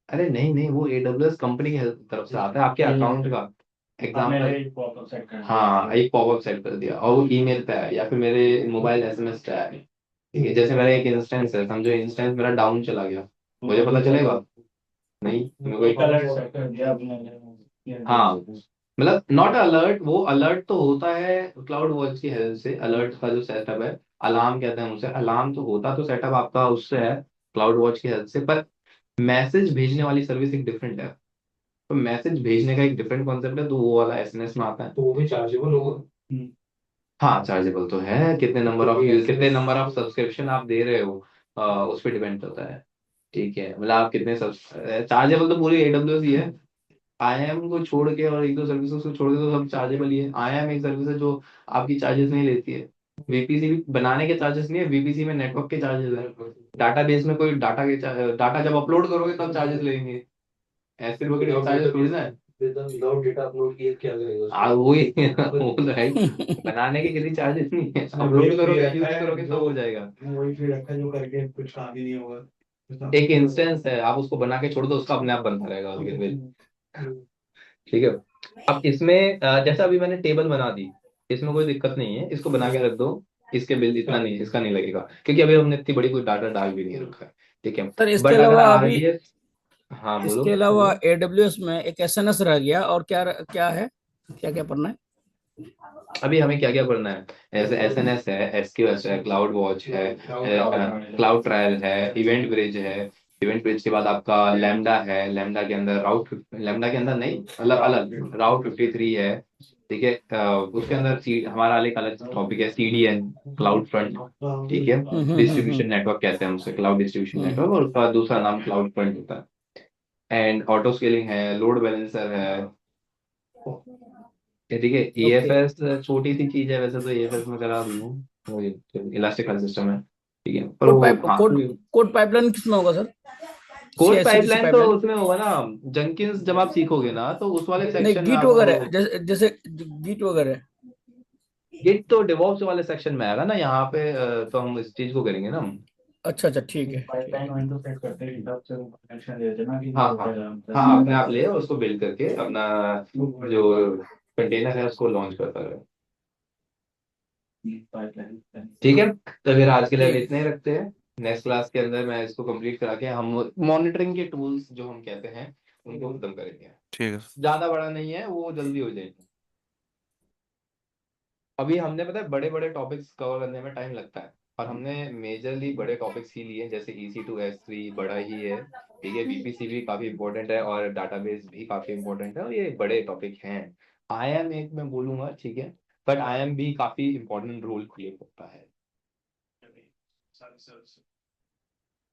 अरे नहीं नहीं, वो एडब्ल्यूएस कंपनी की तरफ से आता है आपके अकाउंट का एग्जाम्पल। हाँ, एक पॉपअप सेट कर दिया और वो ईमेल पे है, या फिर मेरे मोबाइल एसएमएस पे है, ठीक है। जैसे मेरा एक इंस्टेंस है, समझो इंस्टेंस मेरा डाउन चला गया, मुझे पता चलेगा? नहीं, मेरे को अलर्ट सेट कर दिया आपने। हाँ, मतलब नॉट अलर्ट, वो अलर्ट तो होता है क्लाउड वॉच की हेल्प से। अलर्ट का जो सेटअप है, अलार्म कहते हैं उसे, अलार्म तो होता तो सेटअप आपका उससे है, क्लाउड वॉच की हेल्प से। पर मैसेज भेजने वाली सर्विस एक डिफरेंट है। तो मैसेज भेजने का एक डिफरेंट कॉन्सेप्ट है, तो वो वाला एसएनएस में आता है। तो वो भी चार्जेबल होगा। हाँ, चार्जेबल तो है, कितने नंबर ऑफ यूज, कितने नंबर ऑफ सब्सक्रिप्शन आप दे रहे हो, उस पर डिपेंड करता है, ठीक है। मतलब आप कितने सब, चार्जेबल तो पूरी एडब्ल्यूएस ही है। आईएम को छोड़ के और एक दो सर्विसेज को छोड़ के तो सब चार्जेबल ही है। आईएम एक सर्विस है जो आपकी चार्जेस नहीं लेती है। वीपीसी भी बनाने के चार्जेस नहीं है, वीपीसी में नेटवर्क के चार्जेस है। डाटाबेस में कोई डाटा जब अपलोड करोगे तब चार्जेस लेंगे, ऐसे लोग चार्जेस थोड़ी ना है। विदाउट डेटा अपलोड किए क्या करेगा? वही वो तो है ही। बनाने के किसी चार्जेस नहीं है, अपलोड करोगे यूज करोगे तो हो जाएगा। वही फिर रखा है जो करके कुछ काम ही नहीं होगा। एक इंस्टेंस है, आप उसको बना के छोड़ दो, उसका अपने आप बनता रहेगा उसके फिर, ठीक है। अब इसमें जैसा अभी मैंने टेबल बना दी, इसमें कोई दिक्कत नहीं है, इसको बना के रख दो। इसके बिल इतना नहीं, इसका नहीं लगेगा, क्योंकि अभी हमने इतनी बड़ी कोई डाटा डाल भी नहीं रखा है, ठीक है। सर इसके बट अगर अलावा अभी, आरडीएस, हाँ बोलो इसके अलावा बोलो। एडब्ल्यूएस में एक एसएनएस रह गया, और क्या क्या है, क्या क्या पढ़ना है? अभी हमें क्या क्या करना है? ऐसे एसएनएस है, एसक्यूएस है, क्लाउड वॉच है, क्लाउड ट्रायल है, इवेंट ब्रिज है। इवेंट ब्रिज के बाद आपका लैम्डा है, लैम्डा के अंदर लैम्डा के अंदर नहीं, मतलब अलग राउट 53 है, ठीक है। उसके अंदर हमारा एक अलग टॉपिक है, सीडीएन, क्लाउड फ्रंट, ठीक है। डिस्ट्रीब्यूशन नेटवर्क कहते हैं उसे, क्लाउड डिस्ट्रीब्यूशन नेटवर्क, और उसका दूसरा नाम क्लाउड फ्रंट होता है। एंड ऑटो स्केलिंग है, लोड बैलेंसर है, ठीक है। ओके। ईएफएस छोटी सी चीज है वैसे, तो ईएफएस में करा दूंगा, वो इलास्टिक फाइल सिस्टम है, ठीक है। पर कोड वो पाइप हाँ, कोड कोड पाइपलाइन किसमें होगा सर? कोड सीआईसीडी पाइपलाइन तो पाइपलाइन? उसमें होगा ना, जंकिन्स जब आप सीखोगे ना तो उस वाले नहीं, सेक्शन में गीट आप वगैरह, जैसे जैसे गीट वगैरह। गिट तो डिवॉप्स वाले सेक्शन में आएगा ना, यहाँ पे तो हम इस चीज को करेंगे ना हम। अच्छा अच्छा ठीक है। पाइपलाइन वहीं तो सेट करते हैं, तब से कनेक्शन दे देना कि हाँ हाँ हाँ, अपने आप ले उसको बिल्ड करके अपना जो कंटेनर है उसको लॉन्च करता रहे। पाइपलाइन। ठीक है, तो फिर आज के लिए ठीक इतने ही रखते हैं। नेक्स्ट क्लास के अंदर मैं इसको कंप्लीट करा के हम मॉनिटरिंग के टूल्स जो हम कहते हैं उनको खत्म करेंगे। ठीक है। ज्यादा बड़ा नहीं है वो, जल्दी हो जाएगी। अभी हमने पता है बड़े बड़े टॉपिक्स कवर करने में टाइम लगता है, और हमने मेजरली बड़े टॉपिक्स ही लिए, जैसे EC2 S3 बड़ा ही है, ठीक है, VPC भी काफी इंपॉर्टेंट है, और डाटाबेस भी काफी इंपॉर्टेंट है, और ये बड़े टॉपिक हैं। IAM एक मैं बोलूंगा, ठीक है, बट IAM भी काफी इंपॉर्टेंट रोल प्ले करता है।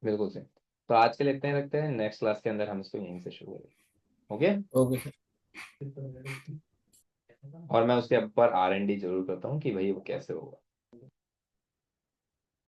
बिल्कुल सही। तो आज के लिए इतने ही रखते हैं, नेक्स्ट क्लास के अंदर हम इसको यहीं से शुरू करेंगे। ओके। Okay sir. और मैं उसके ऊपर R&D जरूर करता हूँ कि भाई वो कैसे होगा।